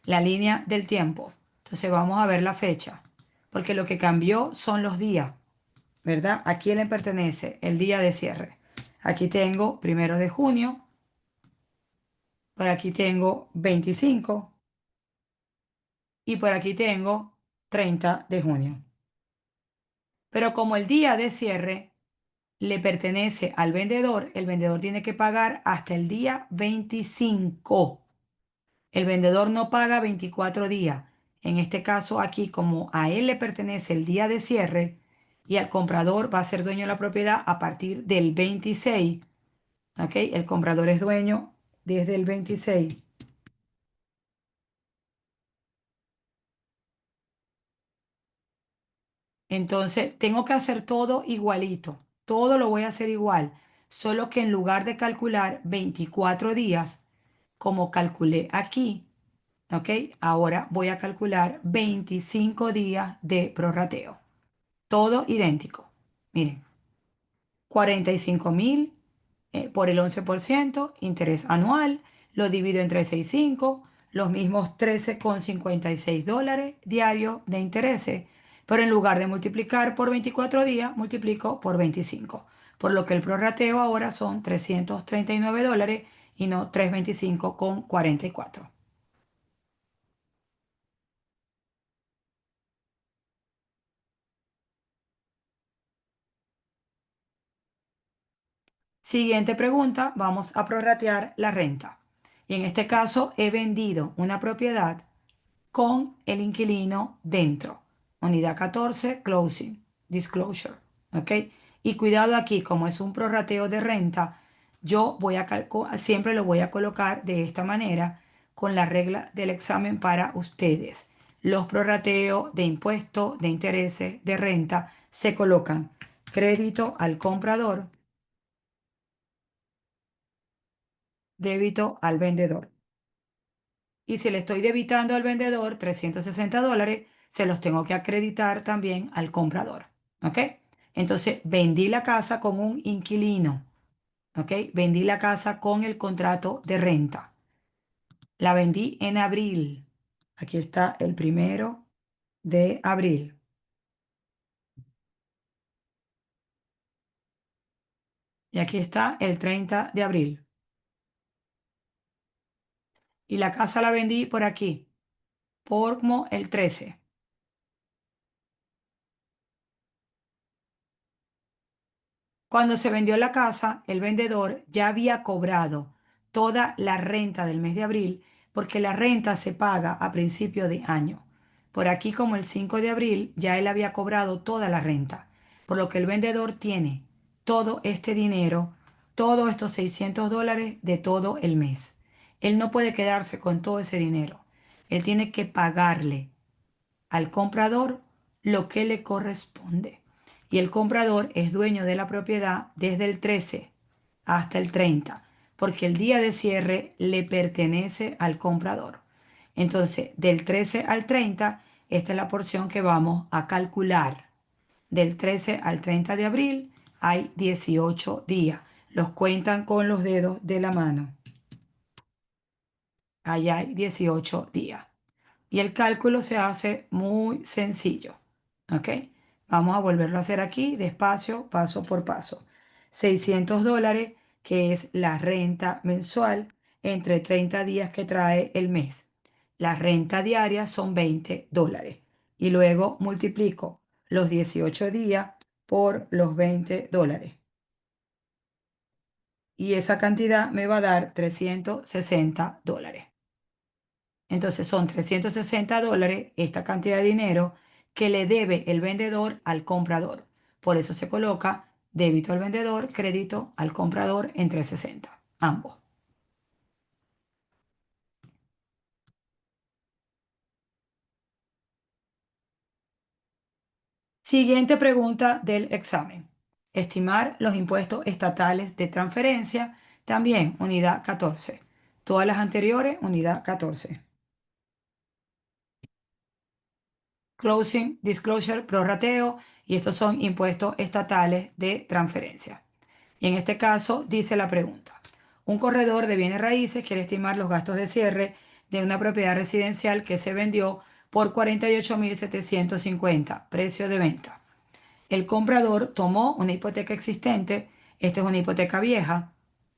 La línea del tiempo. Entonces vamos a ver la fecha, porque lo que cambió son los días, ¿verdad? ¿A quién le pertenece el día de cierre? Aquí tengo 1 de junio, por aquí tengo 25 y por aquí tengo 30 de junio. Pero como el día de cierre le pertenece al vendedor, el vendedor tiene que pagar hasta el día 25. El vendedor no paga 24 días. En este caso aquí, como a él le pertenece el día de cierre y al comprador va a ser dueño de la propiedad a partir del 26, ¿ok? El comprador es dueño desde el 26. Entonces, tengo que hacer todo igualito. Todo lo voy a hacer igual. Solo que en lugar de calcular 24 días, como calculé aquí, ¿ok? Ahora voy a calcular 25 días de prorrateo. Todo idéntico. Miren, 45.000 por el 11%, interés anual, lo divido entre 6,5, los mismos $13,56 diarios de intereses, pero en lugar de multiplicar por 24 días, multiplico por 25, por lo que el prorrateo ahora son $339 y no 325,44. Siguiente pregunta, vamos a prorratear la renta. Y en este caso he vendido una propiedad con el inquilino dentro. Unidad 14, closing, disclosure. ¿Ok? Y cuidado aquí, como es un prorrateo de renta, yo voy a siempre lo voy a colocar de esta manera con la regla del examen para ustedes. Los prorrateos de impuestos, de intereses, de renta se colocan crédito al comprador, débito al vendedor. Y si le estoy debitando al vendedor $360, se los tengo que acreditar también al comprador. ¿Ok? Entonces, vendí la casa con un inquilino. ¿Ok? Vendí la casa con el contrato de renta. La vendí en abril. Aquí está el 1 de abril. Y aquí está el 30 de abril. Y la casa la vendí por aquí, por como el 13. Cuando se vendió la casa, el vendedor ya había cobrado toda la renta del mes de abril porque la renta se paga a principio de año. Por aquí, como el 5 de abril, ya él había cobrado toda la renta, por lo que el vendedor tiene todo este dinero, todos estos $600 de todo el mes. Él no puede quedarse con todo ese dinero. Él tiene que pagarle al comprador lo que le corresponde. Y el comprador es dueño de la propiedad desde el 13 hasta el 30, porque el día de cierre le pertenece al comprador. Entonces, del 13 al 30, esta es la porción que vamos a calcular. Del 13 al 30 de abril hay 18 días. Los cuentan con los dedos de la mano. Allá hay 18 días. Y el cálculo se hace muy sencillo. ¿Ok? Vamos a volverlo a hacer aquí, despacio, paso por paso. $600, que es la renta mensual entre 30 días que trae el mes. La renta diaria son $20. Y luego multiplico los 18 días por los $20. Y esa cantidad me va a dar $360. Entonces son $360 esta cantidad de dinero que le debe el vendedor al comprador. Por eso se coloca débito al vendedor, crédito al comprador en 360, ambos. Siguiente pregunta del examen. Estimar los impuestos estatales de transferencia, también unidad 14. Todas las anteriores, unidad 14. Closing, disclosure, prorrateo, y estos son impuestos estatales de transferencia. Y en este caso dice la pregunta. Un corredor de bienes raíces quiere estimar los gastos de cierre de una propiedad residencial que se vendió por 48.750, precio de venta. El comprador tomó una hipoteca existente, esta es una hipoteca vieja,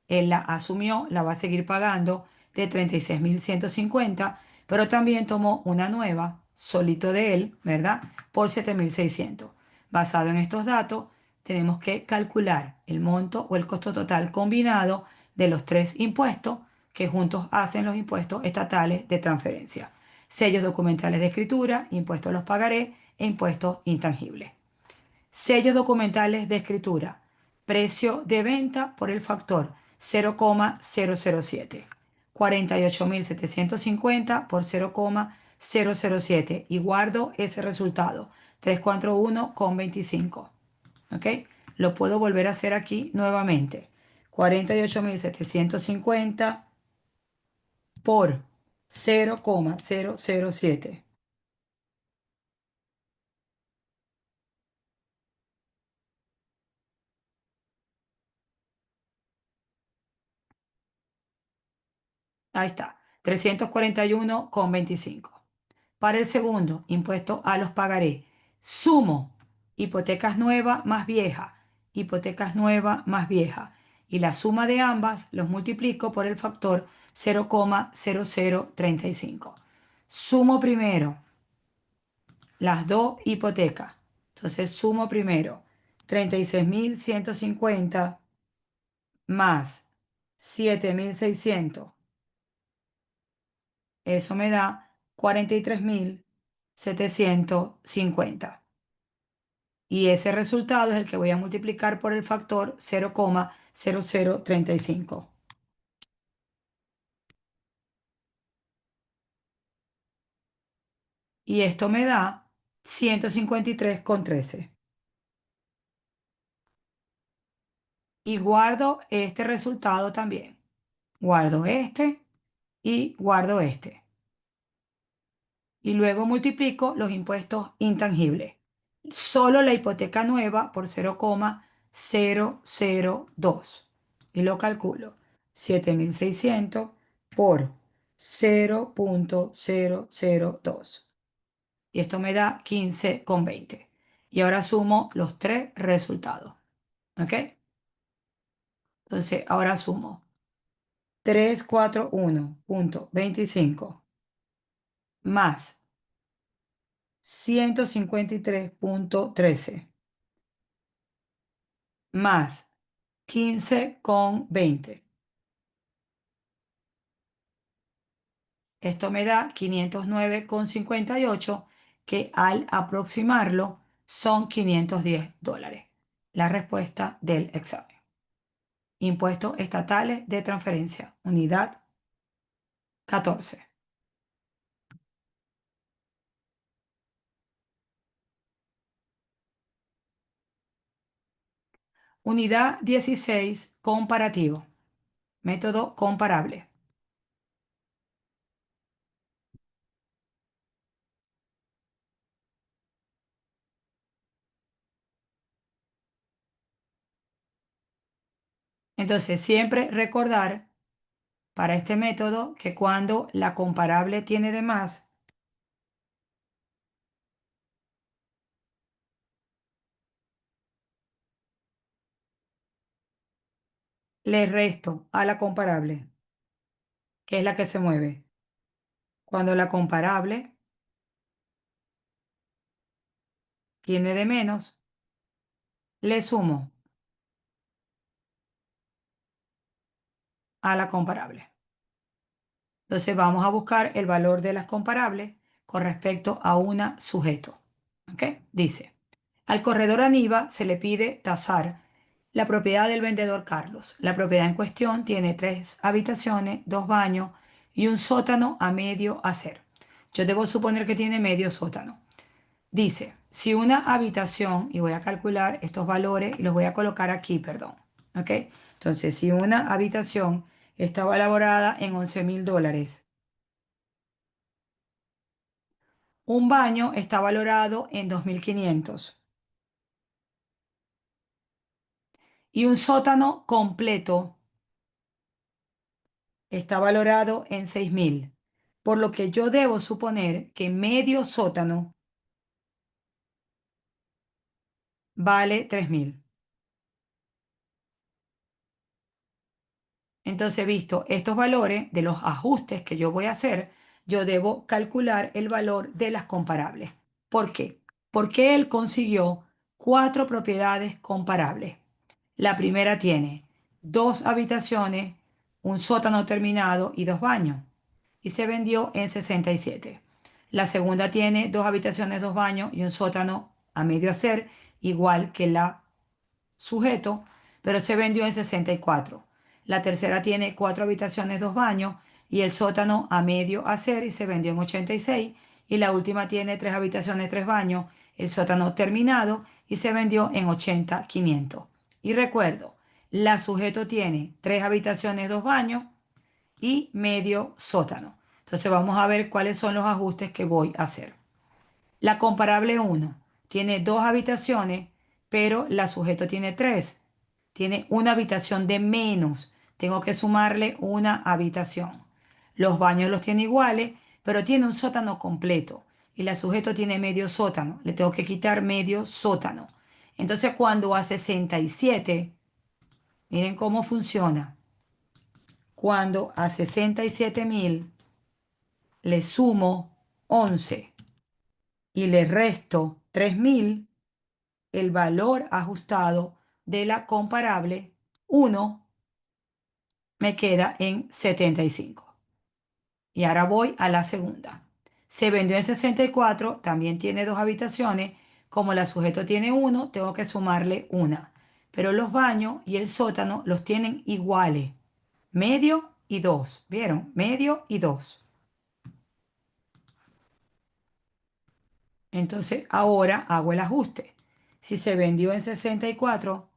él la asumió, la va a seguir pagando de 36.150, pero también tomó una nueva, solito de él, ¿verdad? Por 7.600. Basado en estos datos, tenemos que calcular el monto o el costo total combinado de los tres impuestos que juntos hacen los impuestos estatales de transferencia. Sellos documentales de escritura, impuestos a los pagarés e impuestos intangibles. Sellos documentales de escritura. Precio de venta por el factor 0,007. 48.750 por 0,007. Y guardo ese resultado. 341,25. ¿Ok? Lo puedo volver a hacer aquí nuevamente. 48.750 por 0,007. Ahí está, 341,25. Para el segundo, impuesto a los pagaré. Sumo hipotecas nuevas más viejas, hipotecas nuevas más viejas. Y la suma de ambas los multiplico por el factor 0,0035. Sumo primero las dos hipotecas. Entonces sumo primero 36.150 más 7.600. Eso me da 43.750. Y ese resultado es el que voy a multiplicar por el factor 0,0035. Y esto me da 153,13. Y guardo este resultado también. Guardo este y guardo este. Y luego multiplico los impuestos intangibles. Solo la hipoteca nueva por 0,002. Y lo calculo. 7.600 por 0,002. Y esto me da 15,20. Y ahora sumo los tres resultados. ¿Ok? Entonces, ahora sumo 341,25 más 153,13 más 15,20. Esto me da 509,58, que al aproximarlo son $510. La respuesta del examen. Impuestos estatales de transferencia, unidad 14. Unidad 16, comparativo. Método comparable. Entonces, siempre recordar para este método que cuando la comparable tiene de más, le resto a la comparable, que es la que se mueve. Cuando la comparable tiene de menos, le sumo a la comparable. Entonces vamos a buscar el valor de las comparables con respecto a una sujeto. ¿Ok? Dice, al corredor Aníbal se le pide tasar la propiedad del vendedor Carlos. La propiedad en cuestión tiene 3 habitaciones, 2 baños y un sótano a medio hacer. Yo debo suponer que tiene medio sótano. Dice, si una habitación, y voy a calcular estos valores y los voy a colocar aquí, perdón. ¿Ok? Entonces, si una habitación está valorada en $11.000, un baño está valorado en 2.500 Y un sótano completo está valorado en 6.000, por lo que yo debo suponer que medio sótano vale 3.000. Entonces, visto estos valores de los ajustes que yo voy a hacer, yo debo calcular el valor de las comparables. ¿Por qué? Porque él consiguió cuatro propiedades comparables. La primera tiene dos habitaciones, un sótano terminado y dos baños, y se vendió en 67. La segunda tiene dos habitaciones, dos baños y un sótano a medio hacer, igual que la sujeto, pero se vendió en 64. La tercera tiene cuatro habitaciones, dos baños y el sótano a medio hacer y se vendió en 86. Y la última tiene tres habitaciones, tres baños, el sótano terminado y se vendió en 80.500. Y recuerdo, la sujeto tiene tres habitaciones, dos baños y medio sótano. Entonces vamos a ver cuáles son los ajustes que voy a hacer. La comparable uno tiene dos habitaciones, pero la sujeto tiene tres. Tiene una habitación de menos. Tengo que sumarle una habitación. Los baños los tiene iguales, pero tiene un sótano completo. Y la sujeto tiene medio sótano. Le tengo que quitar medio sótano. Entonces cuando a 67, miren cómo funciona. Cuando a 67.000 le sumo 11 y le resto 3.000, el valor ajustado de la comparable uno me queda en 75. Y ahora voy a la segunda. Se vendió en 64, también tiene dos habitaciones. Como la sujeto tiene uno, tengo que sumarle una. Pero los baños y el sótano los tienen iguales. Medio y dos. ¿Vieron? Medio y dos. Entonces ahora hago el ajuste. Si se vendió en 64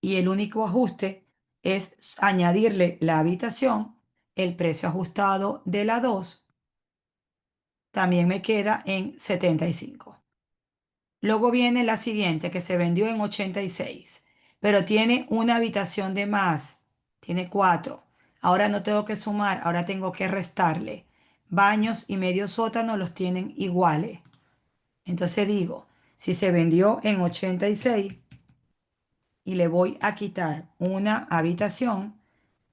y el único ajuste es añadirle la habitación, el precio ajustado de la 2 también me queda en 75. Luego viene la siguiente que se vendió en 86, pero tiene una habitación de más, tiene cuatro. Ahora no tengo que sumar, ahora tengo que restarle. Baños y medio sótano los tienen iguales. Entonces digo, si se vendió en 86 y le voy a quitar una habitación,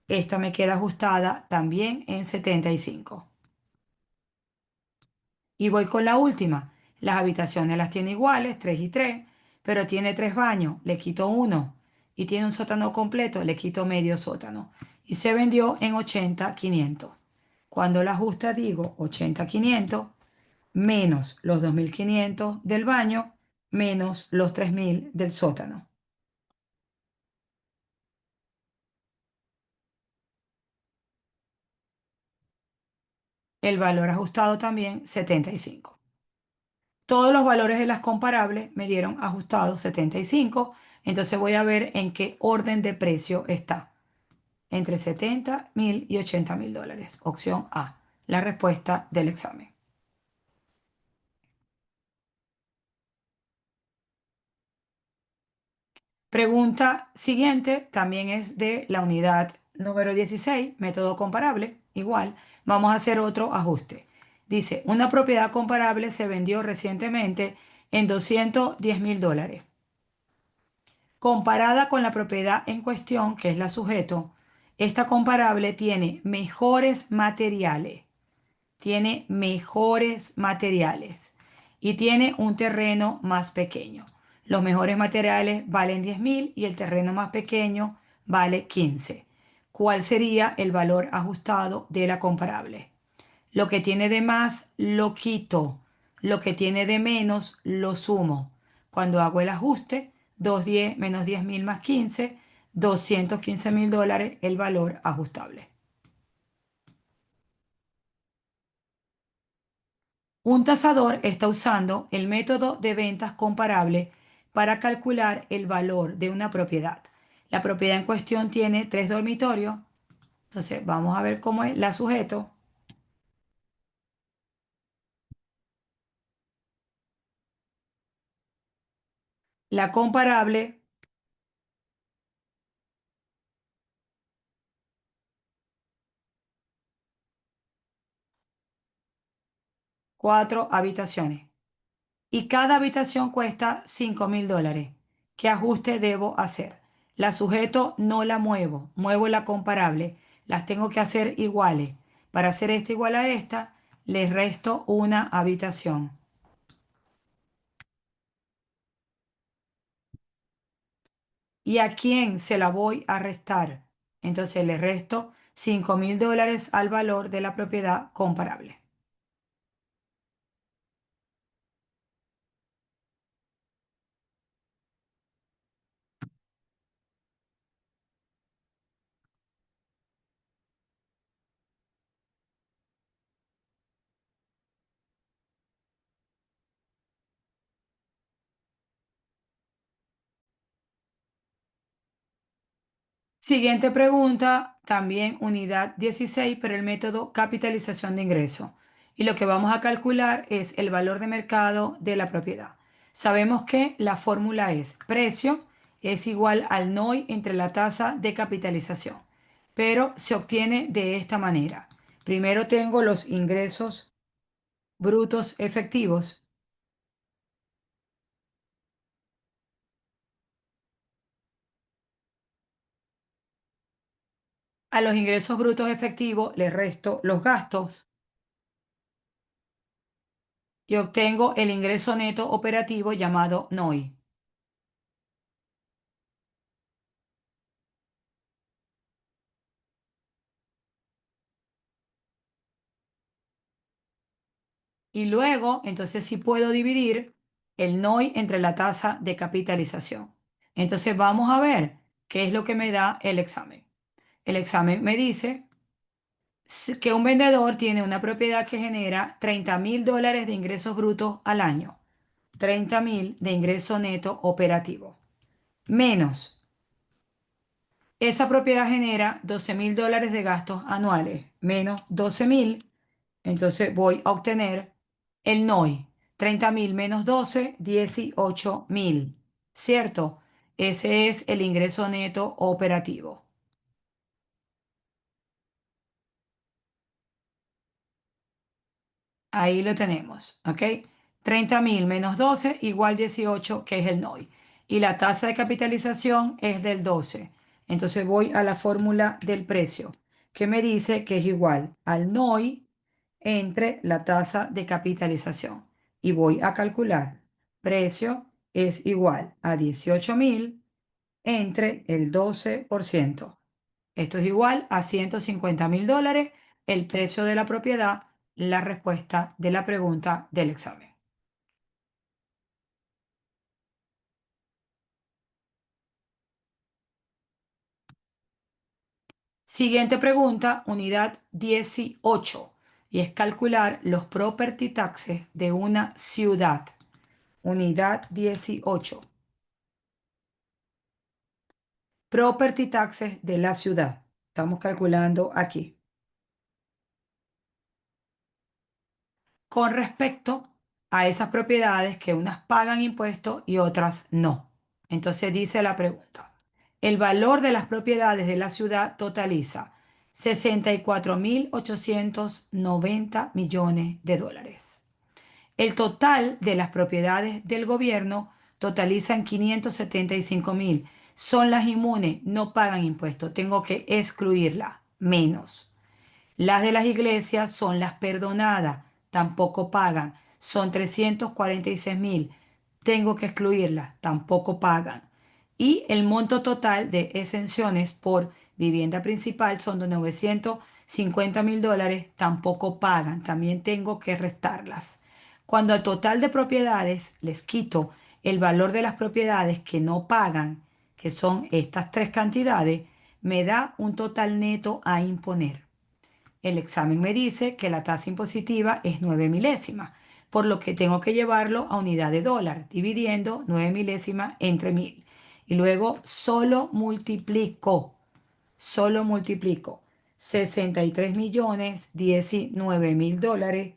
esta me queda ajustada también en 75. Y voy con la última. Las habitaciones las tiene iguales, 3 y 3, pero tiene tres baños, le quito uno. Y tiene un sótano completo, le quito medio sótano. Y se vendió en 80.500. Cuando la ajusta digo 80.500 menos los 2.500 del baño menos los 3.000 del sótano. El valor ajustado también 75. Todos los valores de las comparables me dieron ajustados 75. Entonces voy a ver en qué orden de precio está. Entre 70.000 y 80.000 dólares. Opción A, la respuesta del examen. Pregunta siguiente también es de la unidad número 16, método comparable. Igual, vamos a hacer otro ajuste. Dice, una propiedad comparable se vendió recientemente en 210.000 dólares. Comparada con la propiedad en cuestión, que es la sujeto, esta comparable tiene mejores materiales y tiene un terreno más pequeño. Los mejores materiales valen 10.000 y el terreno más pequeño vale 15. ¿Cuál sería el valor ajustado de la comparable? Lo que tiene de más lo quito, lo que tiene de menos lo sumo. Cuando hago el ajuste, 210 menos 10.000 más 15, 215.000 dólares el valor ajustable. Un tasador está usando el método de ventas comparable para calcular el valor de una propiedad. La propiedad en cuestión tiene tres dormitorios. Entonces, vamos a ver cómo es la sujeto. La comparable 4 habitaciones. Y cada habitación cuesta $5.000. ¿Qué ajuste debo hacer? La sujeto no la muevo, muevo la comparable. Las tengo que hacer iguales. Para hacer esta igual a esta, le resto una habitación. ¿Y a quién se la voy a restar? Entonces le resto $5.000 al valor de la propiedad comparable. Siguiente pregunta, también unidad 16, pero el método capitalización de ingreso. Y lo que vamos a calcular es el valor de mercado de la propiedad. Sabemos que la fórmula es precio es igual al NOI entre la tasa de capitalización, pero se obtiene de esta manera. Primero tengo los ingresos brutos efectivos. A los ingresos brutos efectivos le resto los gastos y obtengo el ingreso neto operativo llamado NOI. Y luego, entonces sí puedo dividir el NOI entre la tasa de capitalización. Entonces vamos a ver qué es lo que me da el examen. El examen me dice que un vendedor tiene una propiedad que genera $30.000 de ingresos brutos al año, 30.000 de ingreso neto operativo, menos esa propiedad genera $12.000 de gastos anuales, menos 12.000. Entonces voy a obtener el NOI. 30.000 menos 12, 18.000. ¿Cierto? Ese es el ingreso neto operativo. Ahí lo tenemos, ¿ok? 30.000 menos 12 igual 18, que es el NOI. Y la tasa de capitalización es del 12. Entonces voy a la fórmula del precio, que me dice que es igual al NOI entre la tasa de capitalización. Y voy a calcular. Precio es igual a 18.000 entre el 12%. Esto es igual a $150.000, el precio de la propiedad, la respuesta de la pregunta del examen. Siguiente pregunta, unidad 18, y es calcular los property taxes de una ciudad. Unidad 18. Property taxes de la ciudad. Estamos calculando aquí. Con respecto a esas propiedades que unas pagan impuestos y otras no. Entonces dice la pregunta, el valor de las propiedades de la ciudad totaliza 64.890 millones de dólares. El total de las propiedades del gobierno totalizan 575.000. Son las inmunes, no pagan impuestos. Tengo que excluirla, menos. Las de las iglesias son las perdonadas, tampoco pagan. Son 346.000. Tengo que excluirlas, tampoco pagan. Y el monto total de exenciones por vivienda principal son de $950.000, tampoco pagan. También tengo que restarlas. Cuando al total de propiedades les quito el valor de las propiedades que no pagan, que son estas tres cantidades, me da un total neto a imponer. El examen me dice que la tasa impositiva es 9 milésimas, por lo que tengo que llevarlo a unidad de dólar, dividiendo 9 milésimas entre 1.000. Y luego solo multiplico 63.019.000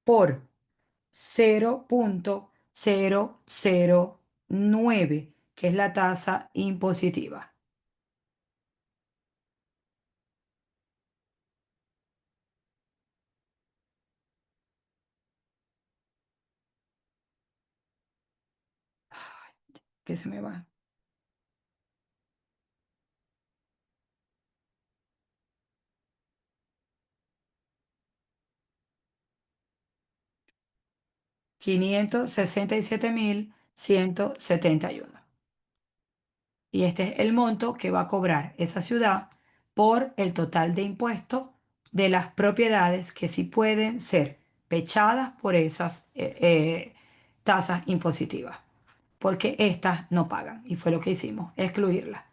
por 0.009, que es la tasa impositiva. que se me va. 567.171. Y este es el monto que va a cobrar esa ciudad por el total de impuestos de las propiedades que sí pueden ser pechadas por esas tasas impositivas, porque estas no pagan. Y fue lo que hicimos, excluirlas.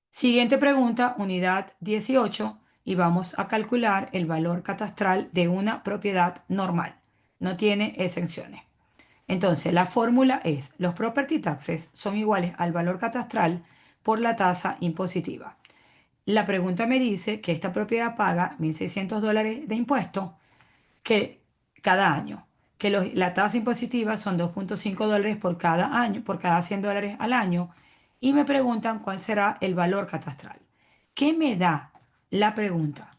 Siguiente pregunta, unidad 18, y vamos a calcular el valor catastral de una propiedad normal. No tiene exenciones. Entonces, la fórmula es, los property taxes son iguales al valor catastral por la tasa impositiva. La pregunta me dice que esta propiedad paga $1.600 de impuestos que cada año, que la tasa impositiva son $2.5 por cada año, por cada $100 al año, y me preguntan cuál será el valor catastral. ¿Qué me da la pregunta?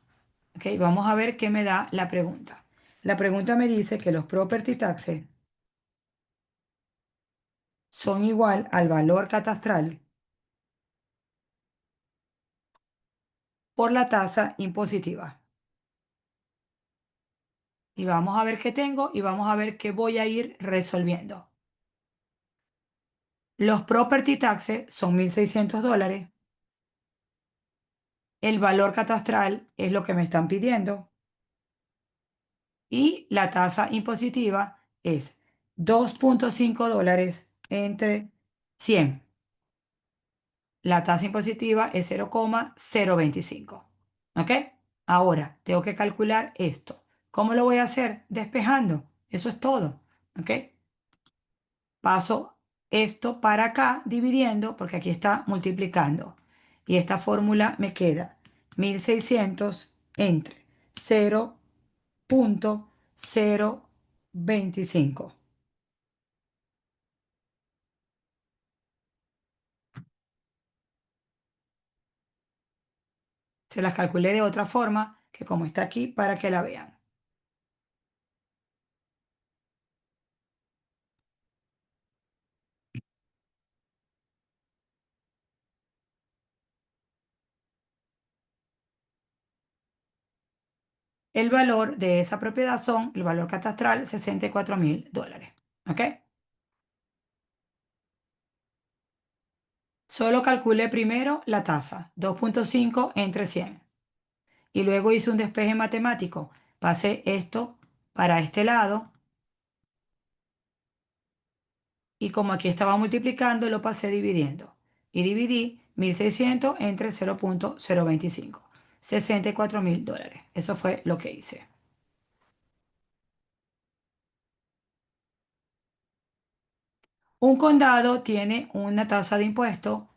Ok, vamos a ver qué me da la pregunta. La pregunta me dice que los property taxes son igual al valor catastral por la tasa impositiva. Y vamos a ver qué tengo y vamos a ver qué voy a ir resolviendo. Los property taxes son $1.600. El valor catastral es lo que me están pidiendo. Y la tasa impositiva es $2.5 entre 100. La tasa impositiva es 0,025. ¿Ok? Ahora tengo que calcular esto. ¿Cómo lo voy a hacer? Despejando. Eso es todo. ¿Ok? Paso esto para acá dividiendo porque aquí está multiplicando. Y esta fórmula me queda 1.600 entre 0,025. Se las calculé de otra forma que como está aquí para que la vean. El valor de esa propiedad son, el valor catastral, $64.000. ¿Ok? Solo calculé primero la tasa, 2.5 entre 100. Y luego hice un despeje matemático. Pasé esto para este lado y como aquí estaba multiplicando, lo pasé dividiendo. Y dividí 1.600 entre 0.025. $64.000. Eso fue lo que hice. Un condado tiene una tasa de impuesto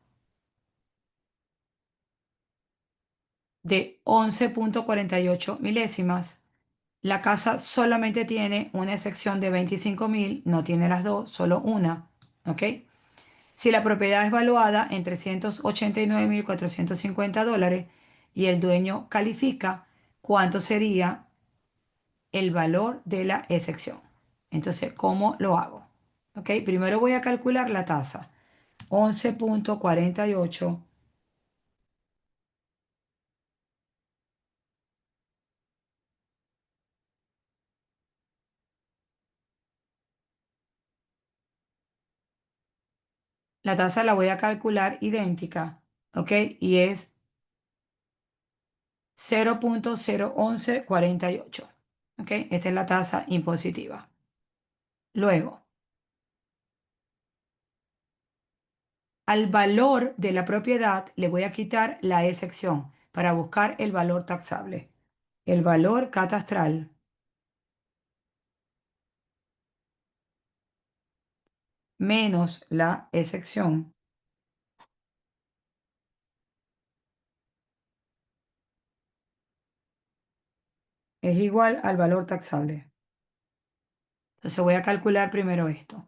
de 11.48 milésimas. La casa solamente tiene una excepción de 25.000, no tiene las dos, solo una. ¿Ok? Si la propiedad es valuada en $389.450 y el dueño califica, ¿cuánto sería el valor de la excepción? Entonces, ¿cómo lo hago? ¿Ok? Primero voy a calcular la tasa. 11.48. La tasa la voy a calcular idéntica. ¿Ok? Y es 0.01148. ¿Ok? Esta es la tasa impositiva. Luego, al valor de la propiedad le voy a quitar la excepción para buscar el valor taxable. El valor catastral menos la excepción es igual al valor taxable. Entonces voy a calcular primero esto.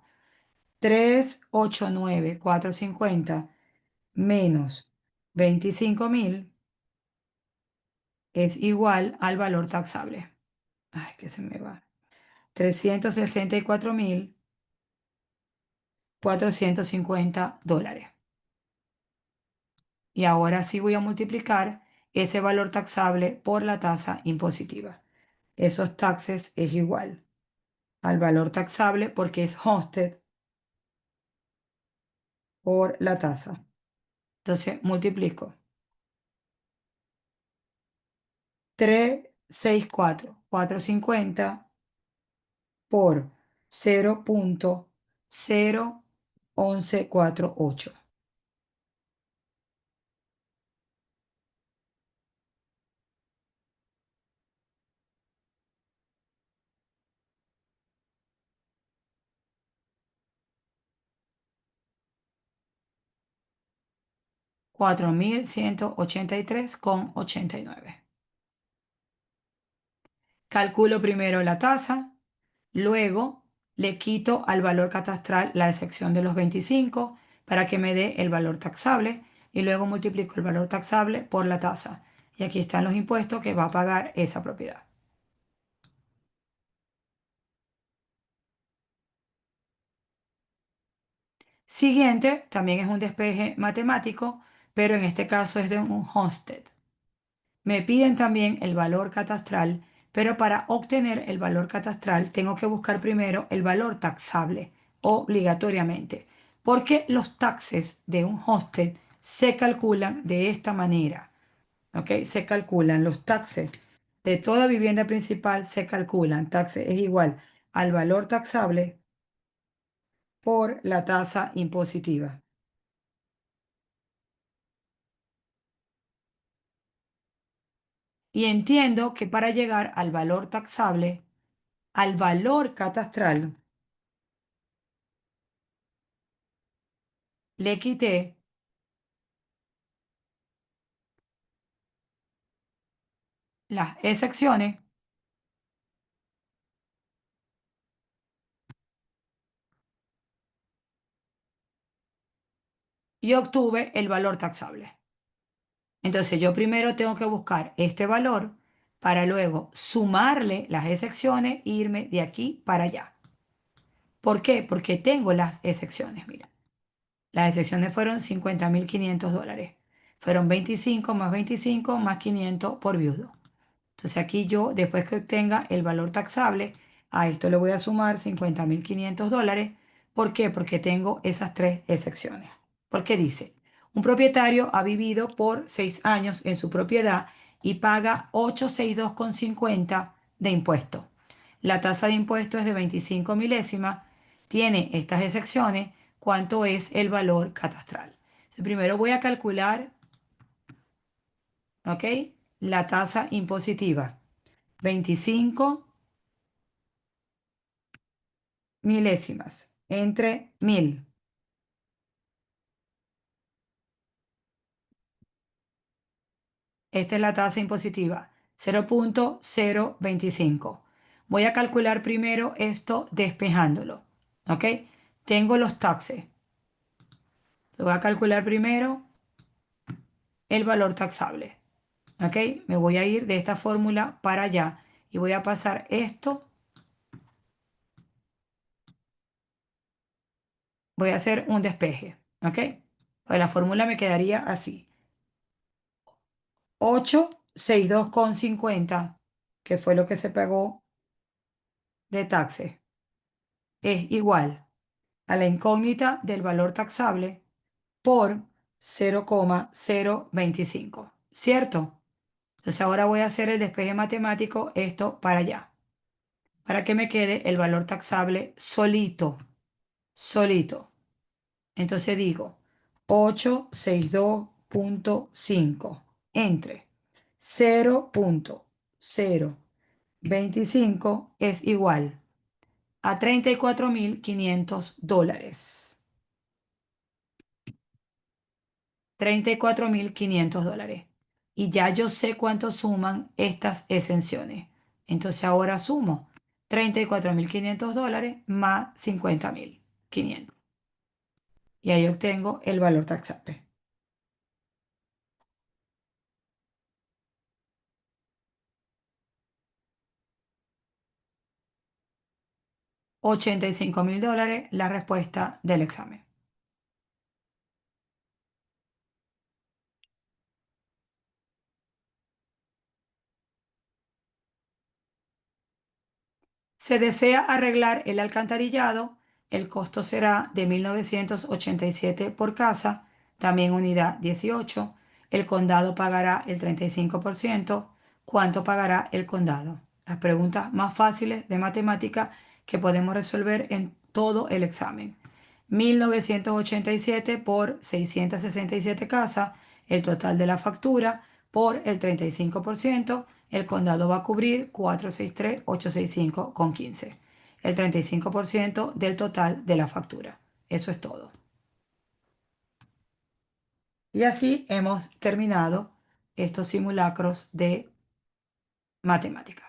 389.450 menos 25.000 es igual al valor taxable. Ay, que se me va. 364.450 dólares. Y ahora sí voy a multiplicar ese valor taxable por la tasa impositiva. Esos taxes es igual al valor taxable porque es hosted por la tasa. Entonces multiplico 364.450 por 0.01148. 4.183,89. Calculo primero la tasa, luego le quito al valor catastral la excepción de los 25 para que me dé el valor taxable y luego multiplico el valor taxable por la tasa. Y aquí están los impuestos que va a pagar esa propiedad. Siguiente, también es un despeje matemático, pero en este caso es de un hosted. Me piden también el valor catastral, pero para obtener el valor catastral tengo que buscar primero el valor taxable, obligatoriamente, porque los taxes de un hosted se calculan de esta manera, ¿ok? Se calculan los taxes de toda vivienda principal, se calculan, taxes es igual al valor taxable por la tasa impositiva. Y entiendo que para llegar al valor taxable, al valor catastral, le quité las excepciones y obtuve el valor taxable. Entonces yo primero tengo que buscar este valor para luego sumarle las excepciones e irme de aquí para allá. ¿Por qué? Porque tengo las excepciones, mira. Las excepciones fueron 50.500 dólares. Fueron 25 más 25 más 500 por viudo. Entonces aquí yo, después que obtenga el valor taxable, a esto le voy a sumar 50.500 dólares. ¿Por qué? Porque tengo esas tres excepciones. Porque dice, un propietario ha vivido por 6 años en su propiedad y paga 862,50 de impuesto. La tasa de impuesto es de 25 milésimas. Tiene estas excepciones. ¿Cuánto es el valor catastral? Entonces, primero voy a calcular, ¿ok? La tasa impositiva. 25 milésimas entre 1000. Esta es la tasa impositiva, 0.025. Voy a calcular primero esto despejándolo. ¿Ok? Tengo los taxes. Lo voy a calcular primero el valor taxable. ¿Ok? Me voy a ir de esta fórmula para allá y voy a pasar esto. Voy a hacer un despeje. ¿Ok? Pues la fórmula me quedaría así. 862,50, que fue lo que se pagó de taxes, es igual a la incógnita del valor taxable por 0,025, ¿cierto? Entonces ahora voy a hacer el despeje matemático, esto para allá, para que me quede el valor taxable solito, solito. Entonces digo 862,5 entre 0.025 es igual a 34.500 dólares. 34.500 dólares. Y ya yo sé cuánto suman estas exenciones. Entonces ahora sumo 34.500 dólares más 50.500. Y ahí obtengo el valor taxable. $85.000 la respuesta del examen. Se desea arreglar el alcantarillado, el costo será de 1.987 por casa, también unidad 18. El condado pagará el 35%. ¿Cuánto pagará el condado? Las preguntas más fáciles de matemática que podemos resolver en todo el examen. 1.987 por 667 casas, el total de la factura por el 35%. El condado va a cubrir 463,865,15. El 35% del total de la factura. Eso es todo. Y así hemos terminado estos simulacros de matemáticas.